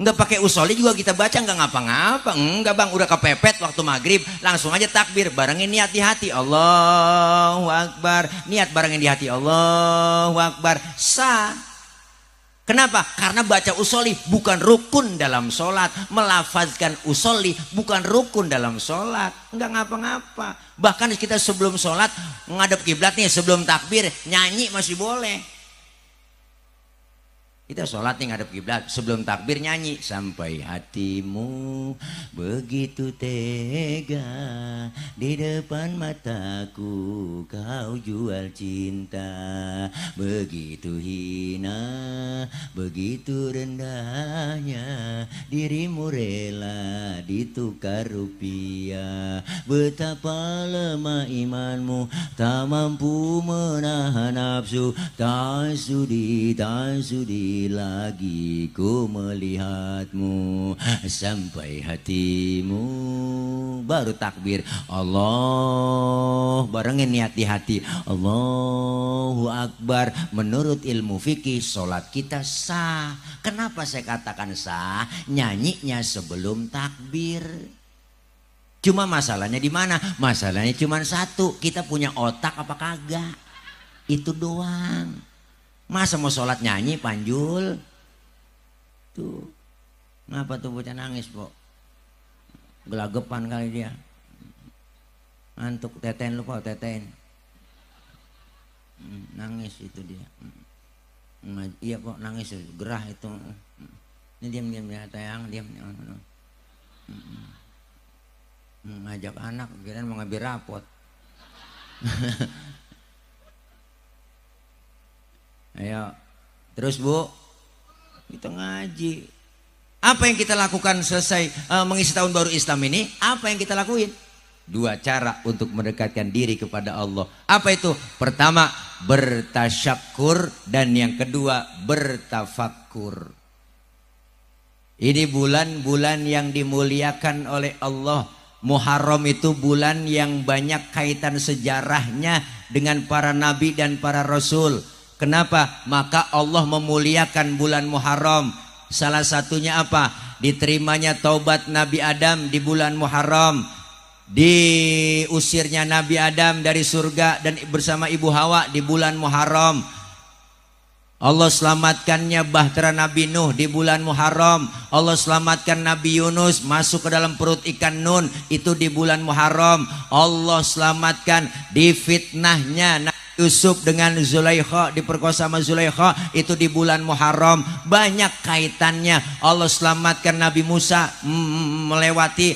Enggak pakai usoli juga kita baca enggak ngapa-ngapa. Enggak bang, udah kepepet waktu maghrib, langsung aja takbir, barengin niat di hati Allahu Akbar. Niat barengin di hati Allahu Akbar. Sah. Kenapa? Karena baca usolli bukan rukun dalam sholat. Melafazkan usolli bukan rukun dalam sholat. Enggak ngapa-ngapa. Bahkan kita sebelum sholat menghadap kiblat nih, sebelum takbir nyanyi masih boleh. Kita sholat nih ngadep kiblat, sebelum takbir nyanyi, sampai hatimu begitu tega di depan mataku kau jual cinta, begitu hina, begitu rendahnya dirimu rela ditukar rupiah. Betapa lemah imanmu, tak mampu menahan nafsu, tak sudi lagi ku melihatmu, sampai hatimu baru takbir Allah, barengin niat di hati Allahu Akbar. Menurut ilmu fikih sholat kita sah. Kenapa saya katakan sah? Nyanyinya sebelum takbir. Cuma masalahnya di mana? Masalahnya cuma satu, kita punya otak apa kagak? Itu doang. Masa mau sholat nyanyi Panjul? Tuh, ngapa tuh bocah nangis, Pok? Gelagepan kali dia. Ngantuk, tetein lu, Pok, tetein. Nangis itu dia. Iya, Pok, nangis, gerah itu. Ini diam ya, tayang, diam. Ngajak anak, kirain mau ngambil rapot. Ayo, terus Bu, kita ngaji. Apa yang kita lakukan selesai mengisi tahun baru Islam ini? Apa yang kita lakuin? 2 cara untuk mendekatkan diri kepada Allah. Apa itu? Pertama, bertasyakur, dan yang kedua, bertafakkur. Ini bulan-bulan yang dimuliakan oleh Allah. Muharram itu bulan yang banyak kaitan sejarahnya dengan para nabi dan para rasul. Kenapa? Maka Allah memuliakan bulan Muharram. Salah satunya apa? Diterimanya taubat Nabi Adam di bulan Muharram. Diusirnya Nabi Adam dari surga dan bersama Ibu Hawa di bulan Muharram. Allah selamatkannya bahtera Nabi Nuh di bulan Muharram. Allah selamatkan Nabi Yunus masuk ke dalam perut ikan Nun, itu di bulan Muharram. Allah selamatkan di fitnahnya Yusuf dengan Zulaikha, diperkosa sama Zulaikha, itu di bulan Muharram. Banyak kaitannya. Allah selamatkan Nabi Musa melewati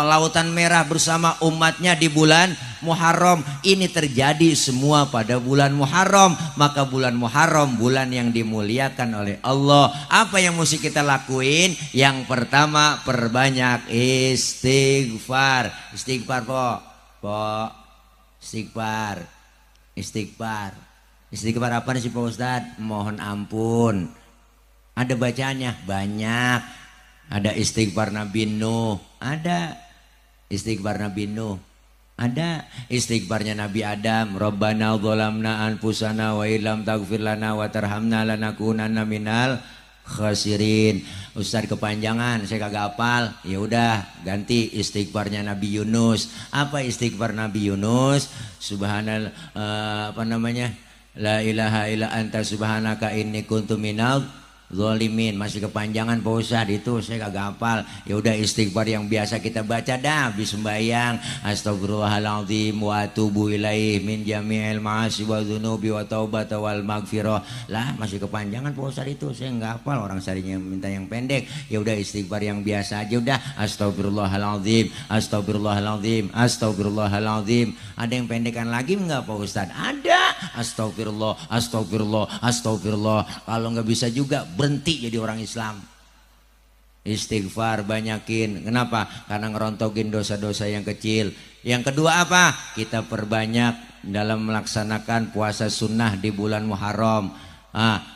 lautan merah bersama umatnya di bulan Muharram. Ini terjadi semua pada bulan Muharram. Maka bulan Muharram bulan yang dimuliakan oleh Allah. Apa yang mesti kita lakuin? Yang pertama, perbanyak istighfar. Istighfar, Pok. Istighfar. Istighfar apa nih sih Pak Ustadz? Mohon ampun. Ada bacaannya banyak. Ada istighfar Nabi Nuh, ada istighfar Nabi Nuh, ada istighfarnya Nabi Adam. Rabbana dzalamna anfusana wa illam taghfir lana wa tarhamna lanakunanna minal khasirin. Ustadz kepanjangan, saya kagak hafal. Ya udah, ganti istighfarnya Nabi Yunus. Apa istighfar Nabi Yunus? Subhanallah, apa namanya? La ilaha illa anta subhanaka inni kuntu minal zalimin. Masih kepanjangan Pak Ustadz, itu saya kagak hafal. Ya udah, istighfar yang biasa kita baca dah habis sembahyang. Astagfirullahaladzim wa atubu ilaih min jami'il ma'asi wa dzunubi wa taubata wal maghfirah. Lah masih kepanjangan Pak Ustadz, itu saya nggak hafal. Orang sarinya minta yang pendek. Ya udah, istighfar yang biasa aja udah. Astagfirullahaladzim, astagfirullahaladzim, astagfirullahaladzim. Ada yang pendekan lagi nggak Pak Ustadz? Ada. Astagfirullah, astagfirullah, astagfirullah. Kalau nggak bisa juga, berhenti jadi orang Islam. Istighfar banyakin. Kenapa? Karena ngerontokin dosa-dosa yang kecil. Yang kedua apa? Kita perbanyak dalam melaksanakan puasa sunnah di bulan Muharram.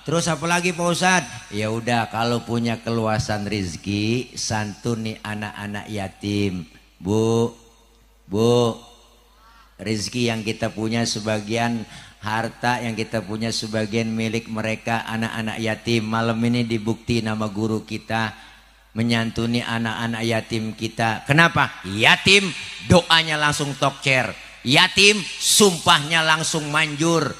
Terus apa lagi Pak Ustadz? Ya udah, kalau punya keluasan rizki, santuni anak-anak yatim. Bu, rizki yang kita punya sebagian, harta yang kita punya sebagian milik mereka, anak-anak yatim. Malam ini dibukti nama guru kita menyantuni anak-anak yatim kita. Kenapa? Yatim doanya langsung tokcer, yatim sumpahnya langsung manjur.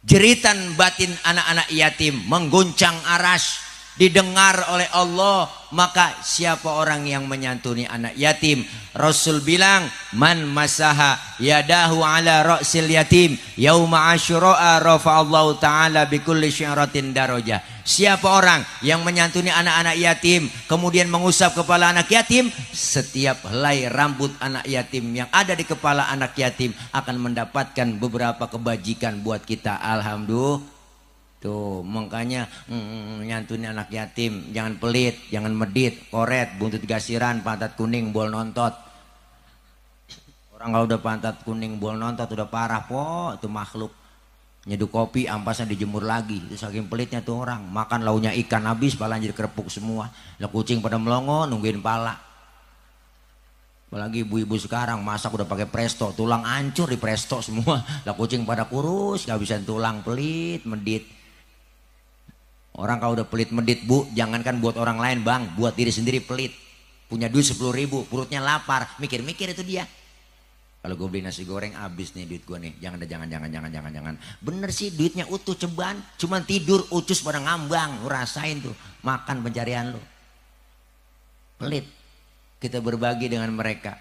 Jeritan batin anak-anak yatim mengguncang aras, didengar oleh Allah. Maka siapa orang yang menyantuni anak yatim? Rasul bilang, man masaha yadahu ala ra'sil yatim yauma asyura'a rafa'allahu ta'ala bikulli syaratin darajah. Siapa orang yang menyantuni anak-anak yatim kemudian mengusap kepala anak yatim, setiap helai rambut anak yatim yang ada di kepala anak yatim akan mendapatkan beberapa kebajikan buat kita. Alhamdulillah. Tuh makanya nyantuni anak yatim jangan pelit, jangan medit, koret, buntut gasiran, pantat kuning, bol nontot. Orang kalau udah pantat kuning, bol nontot udah parah po, itu makhluk. Nyeduh kopi ampasnya dijemur lagi, itu saking pelitnya tuh orang. Makan launya ikan habis, palanya jadi kerepuk semua. Lah kucing pada melongo nungguin pala. Apalagi ibu-ibu sekarang masak udah pakai presto, tulang hancur di presto semua. Lah kucing pada kurus, gak bisa tulang, pelit, medit. Orang kalau udah pelit medit bu, jangankan buat orang lain bang, buat diri sendiri pelit. Punya duit 10.000, perutnya lapar, mikir-mikir itu dia. Kalau gue beli nasi goreng habis nih duit gue nih, jangan. Bener sih duitnya utuh ceban, cuman tidur ucus pada ngambang, lu rasain tuh makan pencarian lu. Pelit. Kita berbagi dengan mereka.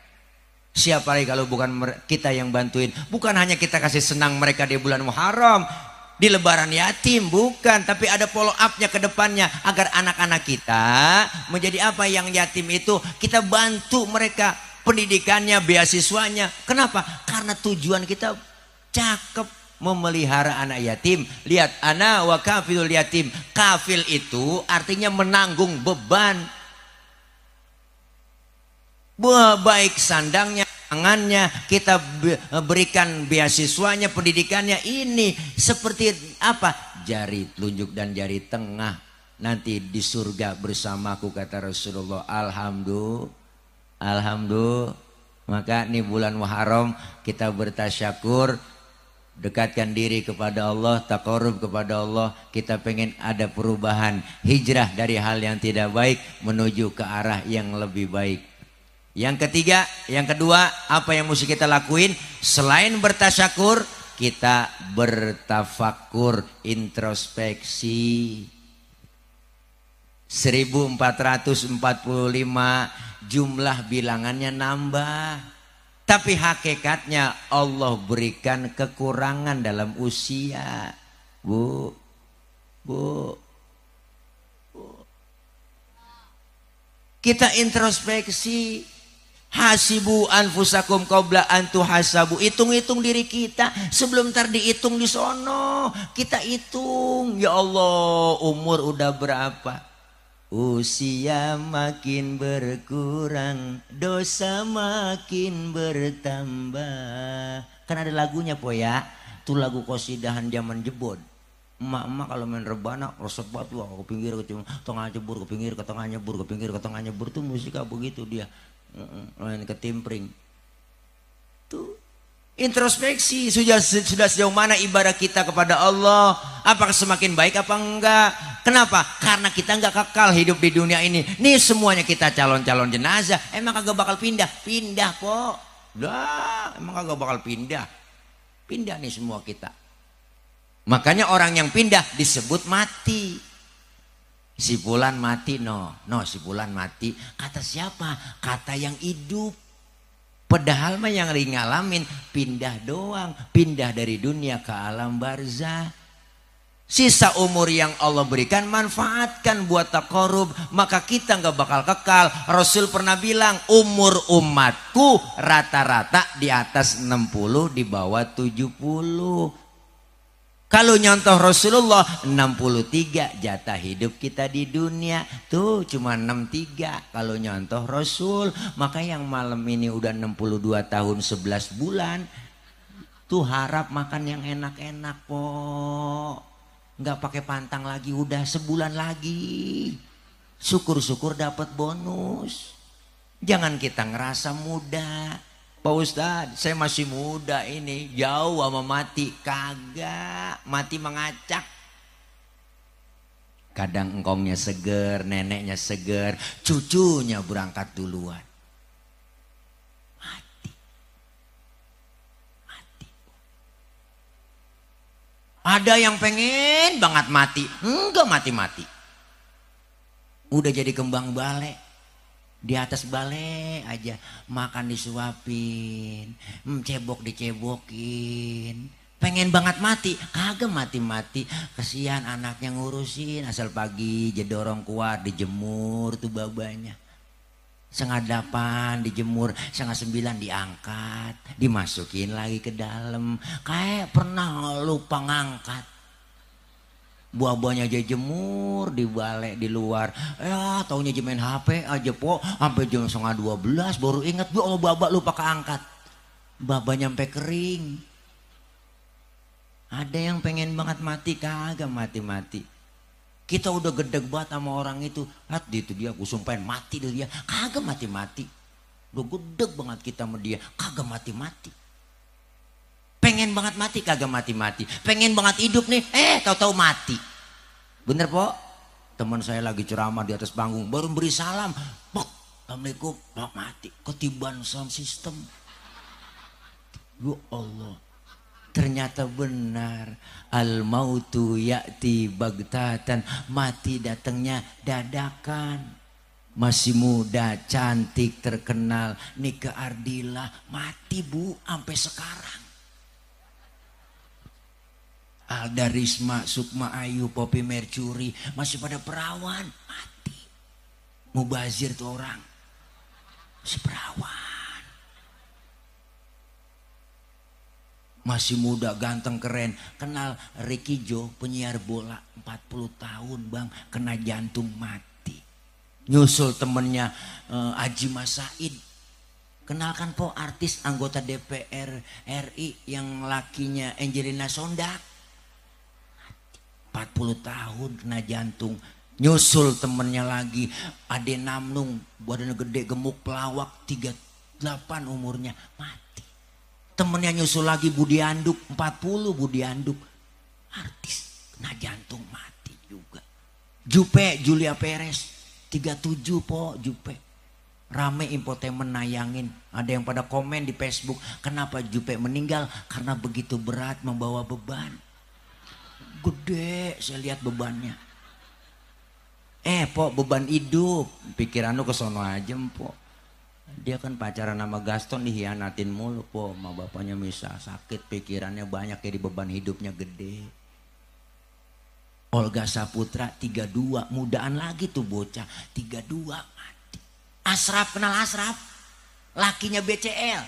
Siapa lagi kalau bukan kita yang bantuin? Bukan hanya kita kasih senang mereka di bulan Muharram, di lebaran yatim, bukan, tapi ada follow up-nya ke depannya agar anak-anak kita menjadi apa yang yatim itu kita bantu mereka pendidikannya, beasiswanya. Kenapa? Karena tujuan kita cakep, memelihara anak yatim. Lihat, ana wa kafilul yatim. Kafil itu artinya menanggung beban, baik sandangnya, tangannya, kita berikan beasiswanya, pendidikannya. Ini seperti apa? Jari telunjuk dan jari tengah nanti di surga bersamaku, kata Rasulullah. Alhamdulillah. Maka ini bulan Muharram kita bertasyakur, dekatkan diri kepada Allah, taqarrub kepada Allah. Kita pengen ada perubahan, hijrah dari hal yang tidak baik menuju ke arah yang lebih baik. Yang ketiga, yang kedua, apa yang mesti kita lakuin? Selain bertasyakur, kita bertafakur, introspeksi. 1445 jumlah bilangannya nambah. Tapi hakikatnya Allah berikan kekurangan dalam usia. Bu. Kita introspeksi. Hasibu anfusakum qabla an tuhasabu. Hitung-hitung diri kita sebelum ntar dihitung di sono. Kita hitung, ya Allah, umur udah berapa? Usia makin berkurang, dosa makin bertambah. Kan ada lagunya po ya. Itu lagu qasidahan zaman jebon. Emak-emak kalau main rebana resep banget, wah ke pinggir ke tengah jebur, ke pinggir ke tengah nyebur, ke pinggir ke tengah nyebur. Tuh musika begitu dia. Main ketimpring. Tuh introspeksi, sudah sejauh mana ibadah kita kepada Allah, apakah semakin baik apa enggak? Kenapa? Karena kita enggak kekal hidup di dunia ini. Nih semuanya kita calon-calon jenazah, emang kagak bakal pindah po. Dah, emang kagak bakal pindah nih semua kita. Makanya orang yang pindah disebut mati. Si fulan mati, si fulan mati. Kata siapa? Kata yang hidup. Padahal mah yang ngalamin pindah doang, pindah dari dunia ke alam barzah. Sisa umur yang Allah berikan manfaatkan buat taqarrub, maka kita nggak bakal kekal. Rasul pernah bilang umur umatku rata-rata di atas 60, di bawah 70. Kalau nyontoh Rasulullah 63 jatah hidup kita di dunia. Tuh cuma 63 kalau nyontoh Rasul. Maka yang malam ini udah 62 tahun 11 bulan. Tuh harap makan yang enak-enak po. Nggak pakai pantang lagi, udah sebulan lagi. Syukur-syukur dapat bonus. Jangan kita ngerasa muda. Pak Ustadz, saya masih muda ini, jauh sama mati. Kagak, mati mengacak. Kadang engkongnya seger, neneknya seger, cucunya berangkat duluan. Mati. Ada yang pengen banget mati, enggak mati-mati. Udah jadi kembang bale, di atas bale aja, makan disuapin, cebok dicebokin. Pengen banget mati, kagak mati-mati. Kesian anaknya ngurusin, asal pagi jedorong kuat dijemur tuh babanya. 8:30 dijemur, 8:30 diangkat, dimasukin lagi ke dalam. Kayak pernah lupa ngangkat. Buah-buahnya aja jemur di balik di luar. Ya taunya aja main HP aja po, sampai jam 11:30 baru ingat, oh babak lupa keangkat. Babanya sampai kering. Ada yang pengen banget mati, kagak mati-mati. Kita udah gedeg banget sama orang itu. Lihat itu dia, gue sumpahin mati dia. Kagak mati-mati. Udah gedeg banget kita sama dia. Kagak mati-mati. Pengen banget mati, kagak mati-mati. Pengen banget hidup nih, tahu-tahu mati. Bener po? Teman saya lagi ceramah di atas panggung, baru beri salam. Pok, assalamualaikum, mati. Ketiban sound system. Ya Allah. Ternyata benar, al mautu ya'ti bagtatan, mati datangnya dadakan. Masih muda, cantik, terkenal, Nika Ardila mati bu, sampai sekarang. Alda Risma, Sukma Ayu, Poppy Mercury masih pada perawan, mati. Mubazir tuh orang masih perawan. Masih muda, ganteng, keren. Kenal Ricky Jo, penyiar bola 40 tahun bang, kena jantung mati. Nyusul temennya Aji Masaid. Kenal kan po artis anggota DPR RI yang lakinya Angelina Sondak. 40 tahun kena jantung. Nyusul temennya lagi Ade Namnung, badannya gede, gemuk, pelawak, 38 umurnya, mati. Temennya nyusul lagi Budi Anduk, 40 Budi Anduk. Artis kena jantung mati juga. Jupe Julia Perez 37 po Jupe. Rame infotainment nayangin. Ada yang pada komen di Facebook, kenapa Jupe meninggal? Karena begitu berat membawa beban. Gede saya lihat bebannya. Po beban hidup. Pikiran lu kesono aja po. Dia kan pacaran sama Gaston, dihianatin mulu po, sama bapaknya misah, sakit pikirannya banyak, jadi beban hidupnya gede. Olga Saputra 32, mudaan lagi tuh bocah, 32 mati. Asraf, kenal Asraf? Lakinya BCL.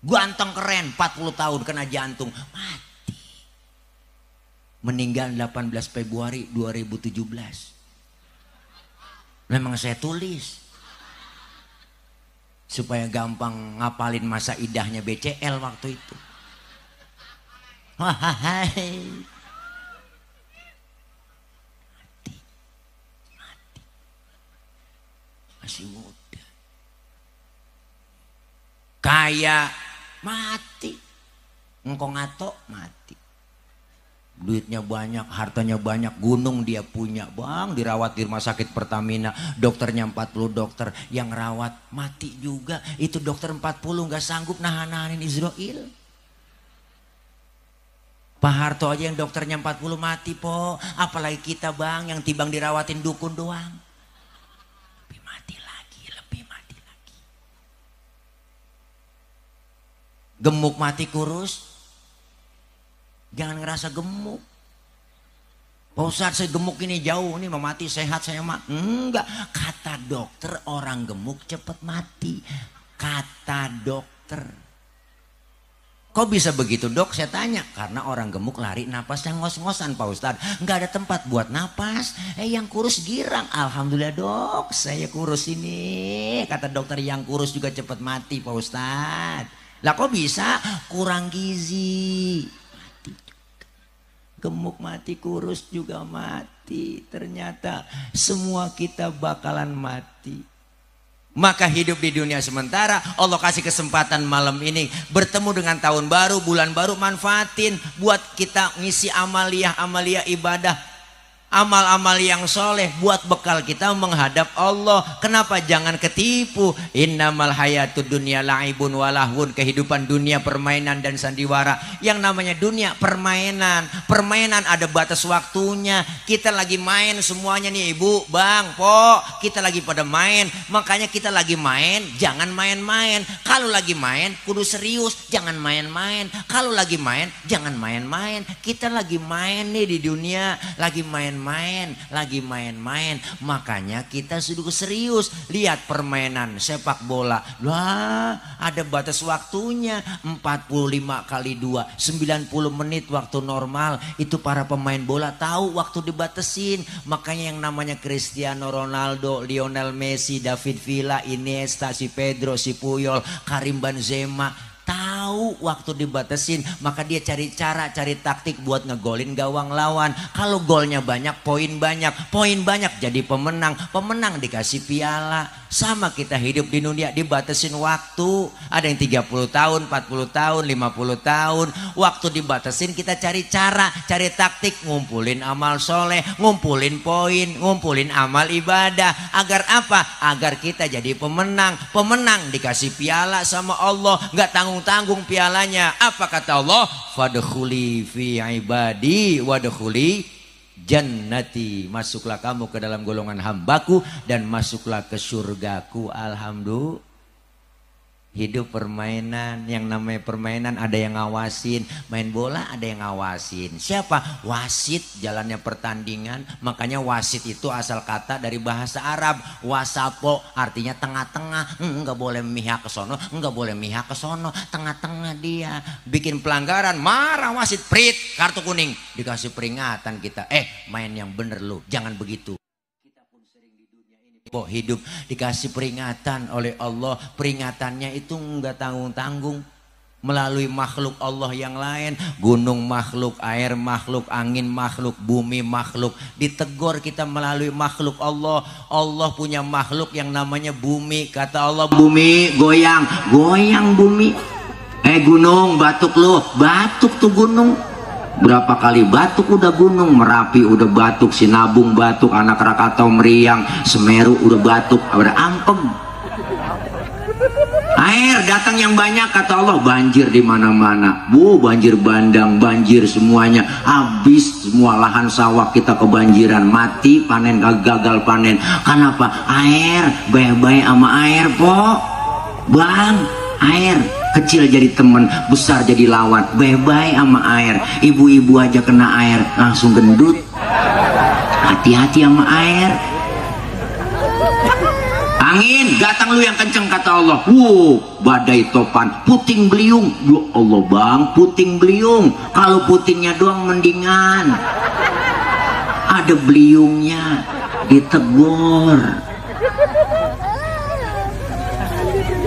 Ganteng keren, 40 tahun kena jantung, mati. Meninggal 18 Februari 2017. Memang saya tulis supaya gampang ngapalin masa idahnya BCL waktu itu. Mati. Masih muda. Kaya mati. Engkau ngato mati. Duitnya banyak, hartanya banyak, gunung dia punya bang, dirawat di rumah sakit Pertamina, dokternya 40 dokter, yang rawat mati juga. Itu dokter 40 gak sanggup nahan-nahanin Israel. Pak Harto aja yang dokternya 40 mati po, apalagi kita bang yang tibang dirawatin dukun doang. Lebih mati lagi. Gemuk mati kurus, jangan ngerasa gemuk. Pak Ustadz saya gemuk ini jauh nih, mau mati sehat saya mah. Enggak, kata dokter orang gemuk cepet mati. Kata dokter. Kok bisa begitu dok? Saya tanya. Karena orang gemuk lari napasnya ngos-ngosan Pak Ustadz. Enggak ada tempat buat napas. Yang kurus girang. Alhamdulillah dok, saya kurus ini. Kata dokter yang kurus juga cepet mati Pak Ustadz. Lah kok bisa? Kurang gizi. Gemuk mati, kurus juga mati. Ternyata semua kita bakalan mati. Maka hidup di dunia sementara, Allah kasih kesempatan malam ini bertemu dengan tahun baru, bulan baru, manfaatin buat kita ngisi amaliyah ibadah. amal-amal yang soleh buat bekal kita menghadap Allah. Kenapa jangan ketipu? Innamal hayatud dunya la'ibun walahun. Kehidupan dunia permainan dan sandiwara. Yang namanya dunia permainan. Permainan ada batas waktunya. Kita lagi main semuanya nih, ibu, bang, po, kita lagi pada main. Makanya kita lagi main, jangan main-main. Kalau lagi main kudu serius, jangan main-main. Kalau lagi main jangan main-main. Kita lagi main nih di dunia, lagi main-main, lagi main-main. Makanya kita sudah serius. Lihat permainan sepak bola, wah ada batas waktunya. 45 kali 2 90 menit waktu normal. Itu para pemain bola tahu waktu dibatasin. Makanya yang namanya Cristiano Ronaldo, Lionel Messi, David Villa, Iniesta, si Pedro, si Puyol, Karim Benzema tahu waktu dibatasin. Maka dia cari cara, cari taktik buat ngegolin gawang lawan. Kalau golnya banyak, poin banyak. Poin banyak jadi pemenang. Pemenang dikasih piala. Sama kita hidup di dunia, dibatasin waktu. Ada yang 30 tahun, 40 tahun, 50 tahun. Waktu dibatasin, kita cari cara, cari taktik. Ngumpulin amal soleh, ngumpulin poin, ngumpulin amal ibadah. Agar apa? Agar kita jadi pemenang. Pemenang dikasih piala sama Allah. Nggak tanggung-tanggung pialanya. Apa kata Allah? Fadkhuli fi ibadi wadkhuli jannati. Masuklah kamu ke dalam golongan hambaku dan masuklah ke surgaku. Alhamdulillah. Hidup permainan. Yang namanya permainan ada yang ngawasin. Main bola ada yang ngawasin. Siapa? Wasit, jalannya pertandingan. Makanya wasit itu asal kata dari bahasa Arab. Wasapo artinya tengah-tengah. Enggak boleh mihak ke sono, enggak boleh mihak ke sono. Tengah-tengah dia. Bikin pelanggaran, marah wasit, prit, kartu kuning. Dikasih peringatan kita. Main yang bener lu, jangan begitu. Hidup dikasih peringatan oleh Allah. Peringatannya itu enggak tanggung-tanggung. Melalui makhluk Allah yang lain. Gunung makhluk, air makhluk, angin makhluk, bumi makhluk. Ditegur kita melalui makhluk Allah. Allah punya makhluk yang namanya bumi. Kata Allah, bumi goyang. Goyang bumi. Gunung batuk lu. Batuk tuh gunung. Berapa kali batuk udah gunung. Merapi udah batuk, Sinabung batuk, Anak Krakatau meriang, Semeru udah batuk, udah ampem. Air datang yang banyak, kata Allah, banjir di mana-mana. Banjir bandang, banjir semuanya. Habis semua lahan sawah kita kebanjiran, mati panen, gagal panen. Kenapa? Air, baik-baik sama air, po. Bang, air. Kecil jadi temen, besar jadi lawan. Bye-bye sama air. Ibu-ibu aja kena air langsung gendut. Hati-hati sama air. Angin, datang lu yang kenceng, kata Allah. Badai topan, puting beliung. Ya Allah bang, puting beliung. Kalau putingnya doang mendingan. Ada beliungnya, ditegur.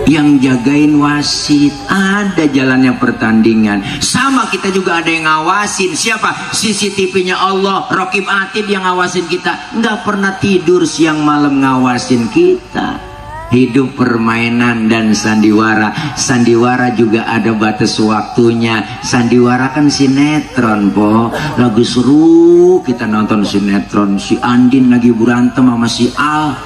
Yang jagain wasit, ada jalannya pertandingan. Sama kita juga ada yang ngawasin. Siapa? CCTV-nya Allah, Raqib Atid yang ngawasin kita. Nggak pernah tidur siang malam ngawasin kita. Hidup permainan dan sandiwara. Sandiwara juga ada batas waktunya. Sandiwara kan sinetron, po. Lagu seru kita nonton sinetron. Si Andin lagi berantem sama si Al.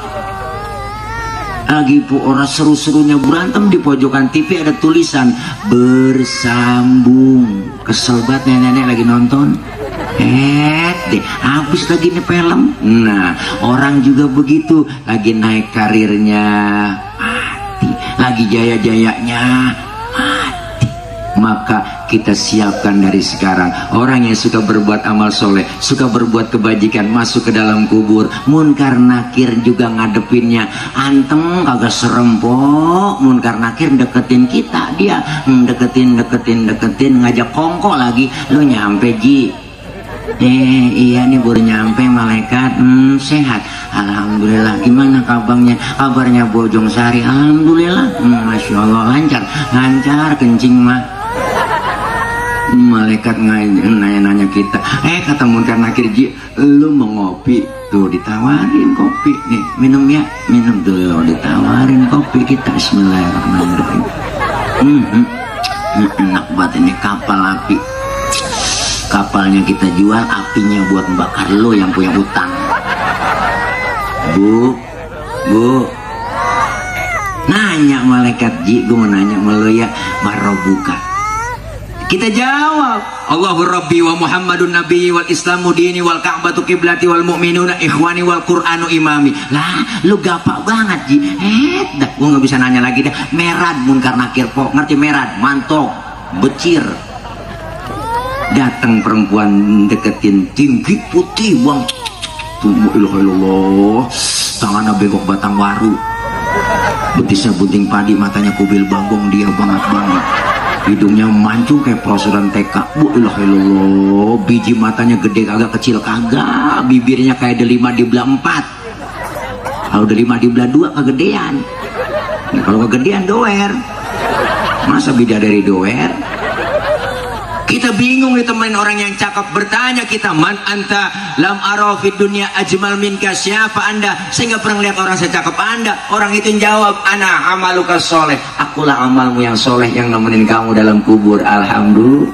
Lagi orang seru-serunya berantem, di pojokan TV ada tulisan bersambung. Kesel banget nenek-nenek lagi nonton. Habis lagi nih film. Nah, orang juga begitu, lagi naik karirnya mati, lagi jaya-jayanya mati. Maka kita siapkan dari sekarang. Orang yang suka berbuat amal soleh, suka berbuat kebajikan, masuk ke dalam kubur. Munkar nakir juga ngadepinnya. Antem kagak serem, po. Munkar nakir deketin kita, dia deketin, ngajak kongko lagi. Lu nyampe, Ji? Iya nih baru nyampe, malaikat. Sehat, alhamdulillah. Gimana kabarnya? Kabarnya Bojong Sari, alhamdulillah. Masya Allah, lancar kencing mah. Malaikat nanya-nanya kita. Kata munkar nakir, Ji, lu mau ngopi? Tuh ditawarin kopi nih, minum ya, minum dulu. Ditawarin kopi kita. Bismillahirrahmanirrahim. Enak banget ini, kapal kapalnya kita jual, apinya buat bakar lo yang punya utang. Bu, nanya malaikat ji, gue mau nanya malu ya, marobuka. Kita jawab, Allahu Rabbi wa Muhammadun Nabi wal Islamu dini wal Ka'batu kiblati wal mu'minuna ikhwani wal Qur'anu imami. Lah, lu gapak banget ji. Dah, gue nggak bisa nanya lagi dah. Merad munkar nakir po, ngerti merad, mantok, becir. Datang perempuan deketin, tinggi putih bang. Ilah, tangannya bengkok batang waru, betisnya bunting padi, matanya kubil bagong, dia banget, hidungnya mancung kayak prosedan TK. Ilah, biji matanya gede kagak, kecil kagak, bibirnya kayak delima di belah 4, kalau delima di belah 2 kegedean. Nah, kalau kegedean doer, masa bidadari doer? Kita bingung ditemenin orang yang cakep. Bertanya kita, man anta lam arafid dunia ajmal minka, siapa anda? Saya nggak pernah lihat orang secakep anda. Orang itu jawab, ana amaluka soleh, akulah amalmu yang soleh yang nemenin kamu dalam kubur. Alhamdulillah.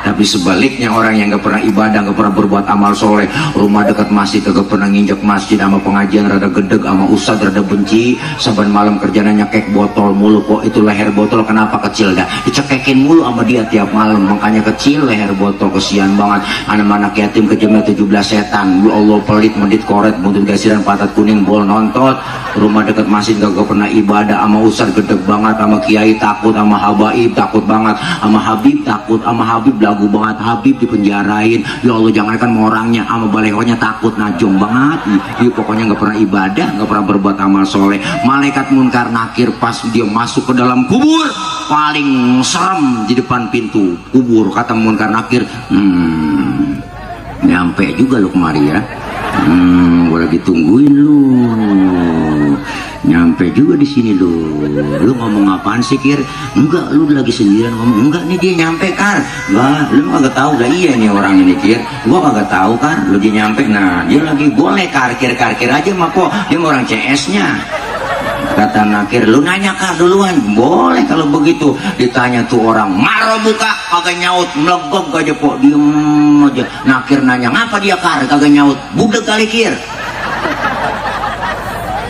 Tapi sebaliknya orang yang gak pernah ibadah, gak pernah berbuat amal soleh, rumah dekat masjid gak pernah nginjak masjid, sama pengajian rada gedeg, sama ustad rada benci, saban malam kerjanya nyekek botol mulu. Kok itu leher botol kenapa kecil dah, dicekekin mulu sama dia tiap malam, makanya kecil leher botol. Kesian banget anak-anak yatim kejamnya 17 setan. Ya Allah, pelit medit koret buntut gasiran patat kuning bol nontot. Rumah dekat masjid gak pernah ibadah, sama ustad gedeg banget, sama kiai takut, sama habaib takut banget, sama habib takut, sama habib lagu banget, habib dipenjarain. Ya Allah, jangankan orangnya, sama balehonya takut, najong banget. Ya, pokoknya gak pernah ibadah, gak pernah berbuat amal soleh. Malaikat munkar nakir pas dia masuk ke dalam kubur, paling serem di depan pintu kubur. Kata munkar nakir, nyampe juga lu kemari ya. Gue lagi tungguin lu, nyampe juga di sini lu. Lu ngomong apaan sih Kir? Enggak, lu lagi sendirian ngomong. Enggak nih, dia nyampe Kar. Enggak, lu kagak tahu lah. Iya nih orang ini Kir, gua kagak tahu Kar. Lu dia nyampe, nah dia lagi boleh Kir aja mah kok. Dia orang CS nya. Kata nakir, lu nanya Kar duluan. Boleh kalau begitu. Ditanya tuh orang, maro buka, kagak nyaut, melegok aja kok, diem aja. Nakir nanya, ngapa dia Kar kagak nyaut? Budek kali Kir.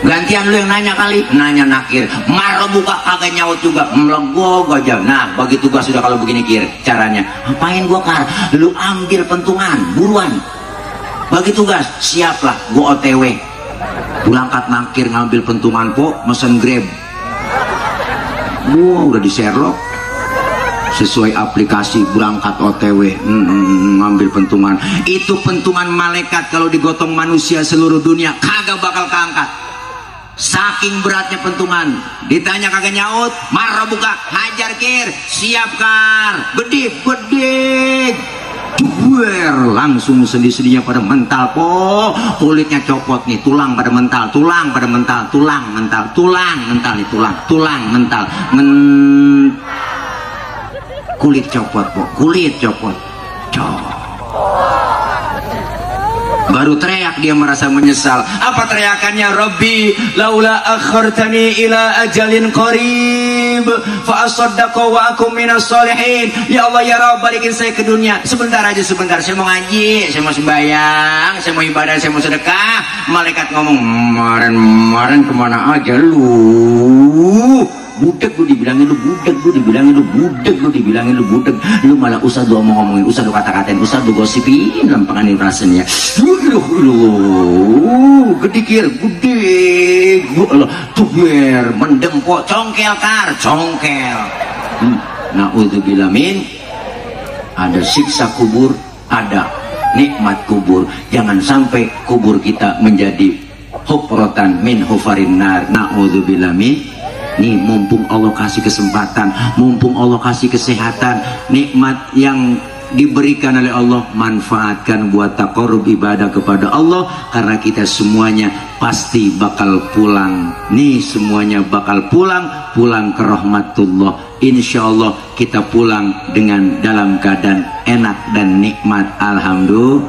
Gantian lu yang nanya kali. Nanya nakir, maro buka, kagak nyaut juga, melegok aja. Nah, bagi tugas sudah kalau begini Kir. Caranya, apain gua Kar? Lu ambil pentungan, buruan. Bagi tugas, siaplah, gua OTW. Berangkat nakir ngambil pentungan po, mesen Grab. Wow, udah di Sherlock sesuai aplikasi, berangkat OTW, ngambil pentungan. Itu pentungan malaikat kalau digotong manusia seluruh dunia kagak bakal keangkat, saking beratnya pentungan. Ditanya kagak nyaut, marah buka, hajar Kir, siap Kar, bedip duer, langsung sendi-sendinya pada mental po, kulitnya copot nih, tulang pada mental, tulang mental nih, tulang mental, kulit copot po, baru teriak dia merasa menyesal. Apa teriakannya? Rabbi laula akhartani ila ajalin qarib fa asaddaqa wa akum minas solihin. Ya Allah ya Rabb, balikin saya ke dunia sebentar aja, sebentar, saya mau ngaji, saya mau sembahyang, saya mau ibadah, saya mau sedekah. Malaikat ngomong, kemarin kemana aja lu? Budek lu dibilangin lu budek, lu budek, lu malah usah lu ngomongin, usah lu kata-katain, usah lu gosipin, lempanganin rasanya. Gede Kir, gede, tuher, mendempok, congkel Kar, congkel. Na'udzubillah min, ada siksa kubur, ada nikmat kubur. Jangan sampai kubur kita menjadi hufratan min hufarin nar. Na'udzubillah min. Nih, mumpung Allah kasih kesempatan, mumpung Allah kasih kesehatan, nikmat yang diberikan oleh Allah, manfaatkan buat taqarrub ibadah kepada Allah. Karena kita semuanya pasti bakal pulang. Nih, semuanya bakal pulang ke rahmatullah. Insya Allah kita pulang dengan dalam keadaan enak dan nikmat. Alhamdulillah.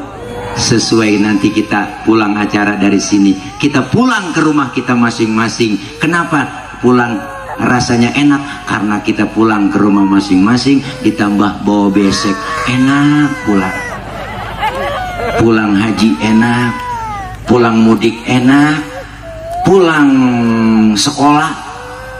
Sesuai nanti kita pulang acara dari sini, kita pulang ke rumah kita masing-masing. Kenapa? Pulang rasanya enak karena kita pulang ke rumah masing-masing ditambah bawa besek, enak pulang haji enak, pulang mudik enak, pulang sekolah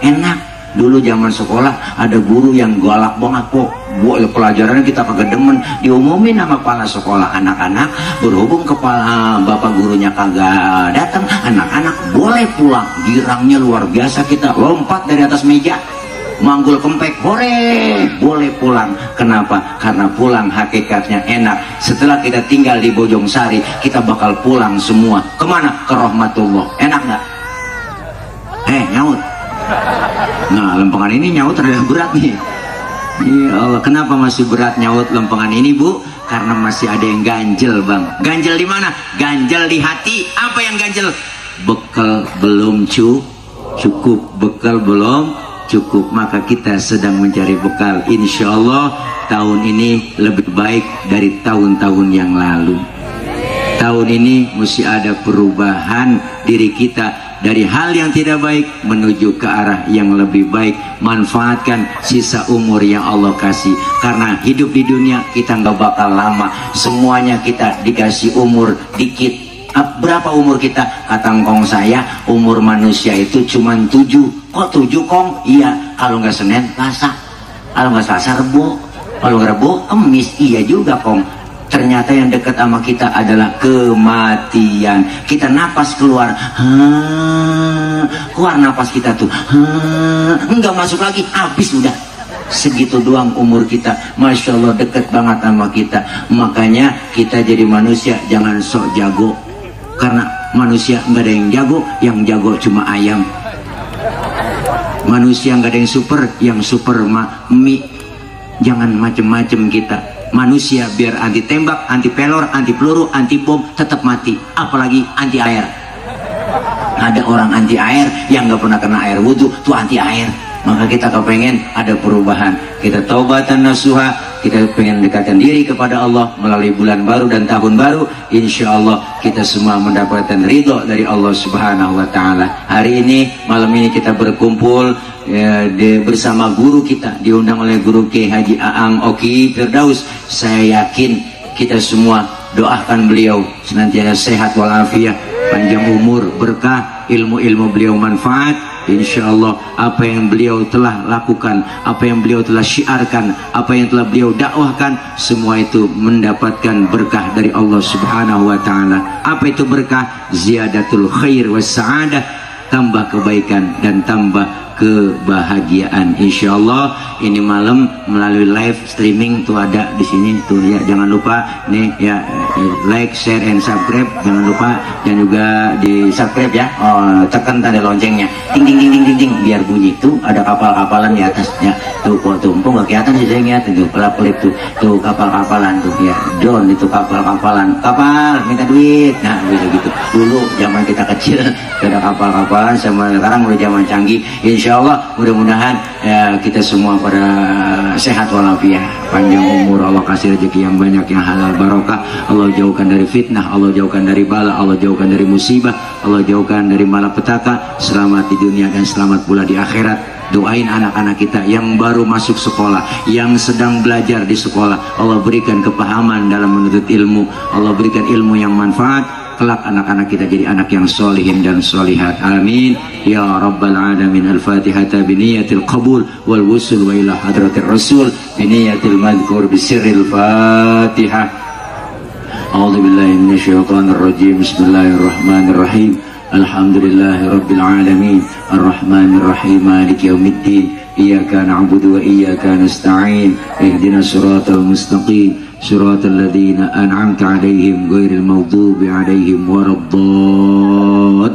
enak. Dulu zaman sekolah ada guru yang galak banget kok, buat pelajaran kita kagak demen, diumumin sama kepala sekolah, anak-anak berhubung kepala bapak gurunya kagak datang, anak-anak boleh pulang. Girangnya luar biasa, kita lompat dari atas meja, manggul kempek, boleh pulang. Kenapa? Karena pulang hakikatnya enak. Setelah kita tinggal di Bojong Sari, kita bakal pulang semua kemana? Ke rahmatullah. Enak nggak? Nyaut. Nah, lempengan ini nyaut terlalu berat nih. Ya Allah, kenapa masih berat nyaut lempengan ini, Bu? Karena masih ada yang ganjel, Bang. Ganjel di mana? Ganjel di hati. Apa yang ganjel? Bekal belum cukup. Bekal belum cukup. Maka kita sedang mencari bekal. Insya Allah tahun ini lebih baik dari tahun-tahun yang lalu. Tahun ini mesti ada perubahan diri kita dari hal yang tidak baik menuju ke arah yang lebih baik. Manfaatkan sisa umur yang Allah kasih, karena hidup di dunia kita nggak bakal lama. Semuanya kita dikasih umur dikit. Berapa umur kita? Kata ngkong saya, umur manusia itu cuma 7. Kok 7, Kong? Iya, kalau nggak Senin Selasa, kalau nggak Selasa Rebo, kalau nggak Rebo Kemis. Iya juga, Kong. Ternyata yang dekat sama kita adalah kematian. Kita napas keluar, keluar napas kita tuh, enggak masuk lagi, habis udah. Segitu doang umur kita. Masya Allah, dekat banget sama kita. Makanya kita jadi manusia jangan sok jago, karena manusia nggak ada yang jago cuma ayam. Manusia nggak ada yang super mie. Jangan macem-macem kita. Manusia biar anti tembak, anti pelor, anti peluru, anti bom tetap mati. Apalagi anti air. Ada orang anti air yang nggak pernah kena air wudhu, tuh anti air. Maka kita kepengen ada perubahan. Kita taubatan nasuha, kita pengen dekatkan diri kepada Allah melalui bulan baru dan tahun baru. Insya Allah kita semua mendapatkan ridho dari Allah Subhanahu Wa Taala. Hari ini, malam ini kita berkumpul bersama guru kita, diundang oleh guru Kiai Haji Aang Oki Firdaus. Saya yakin kita semua doakan beliau senantiasa sehat walafiat, panjang umur, berkah, ilmu-ilmu beliau manfaat. Insya Allah apa yang beliau telah lakukan, apa yang beliau telah syiarkan, apa yang telah beliau dakwahkan, semua itu mendapatkan berkah dari Allah Subhanahu Wa Taala. Apa itu berkah? Ziyadatul khair was sa'adah, tambah kebaikan dan tambah kebahagiaan. Insya Allah ini malam melalui live streaming tuh ada di sini tuh ya, jangan lupa nih ya, like, share, and subscribe, jangan lupa, dan juga di subscribe ya, tekan tanda loncengnya, ting ting ting ting ting ting, biar bunyi. Tuh ada kapal-kapalan di atasnya tuh, kok tumpung nggak kelihatan sih, saya lihat tuh kelap-kelip tuh kapal-kapalan tuh ya, drone itu kapal-kapalan, kapal minta duit. Nah bisa gitu. Dulu zaman kita kecil ada kapal-kapalan, sama sekarang udah zaman canggih. Insya Allah mudah-mudahan ya, kita semua pada sehat walafiat, panjang umur, Allah kasih rezeki yang banyak, yang halal barokah, Allah jauhkan dari fitnah, Allah jauhkan dari bala, Allah jauhkan dari musibah, Allah jauhkan dari malapetaka. Selamat di dunia dan selamat pula di akhirat. Doain anak-anak kita yang baru masuk sekolah, yang sedang belajar di sekolah, Allah berikan kepahaman dalam menuntut ilmu, Allah berikan ilmu yang manfaat. Kelak anak-anak kita jadi anak yang solihin dan solihat. Amin ya rabbal alamin. Al-Fatihah biniyatil qabul wal wusul wa ila hadratir rasul biniyatil madhkur bisirril Fatihah. A'udzu billahi minasyaitonir rajim. Bismillahirrahmanirrahim. Alhamdulillahi rabbil alamin. Arrahmanir rahim. Maliki yaumiddin. Iyyaka na'budu wa iyyaka nasta'in. Ihdinas siratal mustaqim. صراط الذين أنعمت عليهم غير المغضوب عليهم ولا الضالين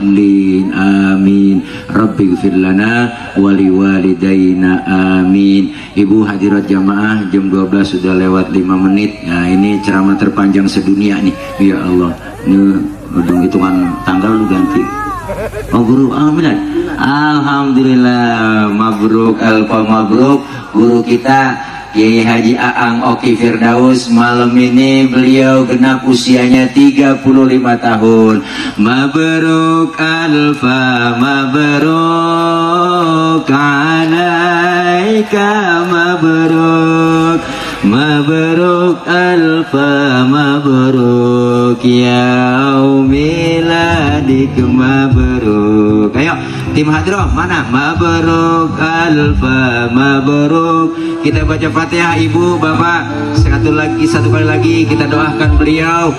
آمين رب اغفر لنا ولوالدينا آمين. Ibu hadirat jamaah, jam 12 sudah lewat 5 menit. Nah ini ceramah terpanjang sedunia nih. Ya Allah, ini hitungan tanggal lu ganti. Oh guru, alhamdulillah, alhamdulillah, mabruk, alfa mabruk. Guru kita Kiai Haji Aang Oki Firdaus. Malam ini beliau genap usianya 35 tahun. Mabruk alfa mabruk alaika mabruk mabruk alfa mabruk yaumiladik mabruk. Ayo tim hadroh mana? Mabruk alfa mabruk. Kita baca Fatihah ibu bapak. Satu kali lagi kita doakan beliau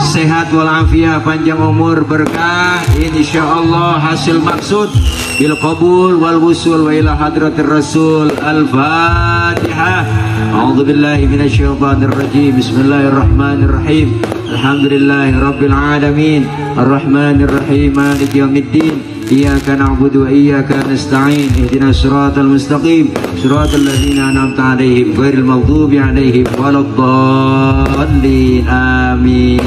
sehat walafiat, panjang umur, berkah, insyaallah hasil maksud bil qabul wal wusul wa ila hadratir rasul. Al-Fatihah. A'udzu billahi minasyaitonir rajim. Bismillahirrahmanirrahim. Alhamdulillahi rabbil alamin. Arrahmanir rahim. Maliki yaumiddin. Iyyaka na'budu wa iyyaka nasta'in. Ihdinas siratal mustaqim. Siratal ladzina an'amta 'alaihim ghairil maghdubi 'alaihim waladdallin. Amin.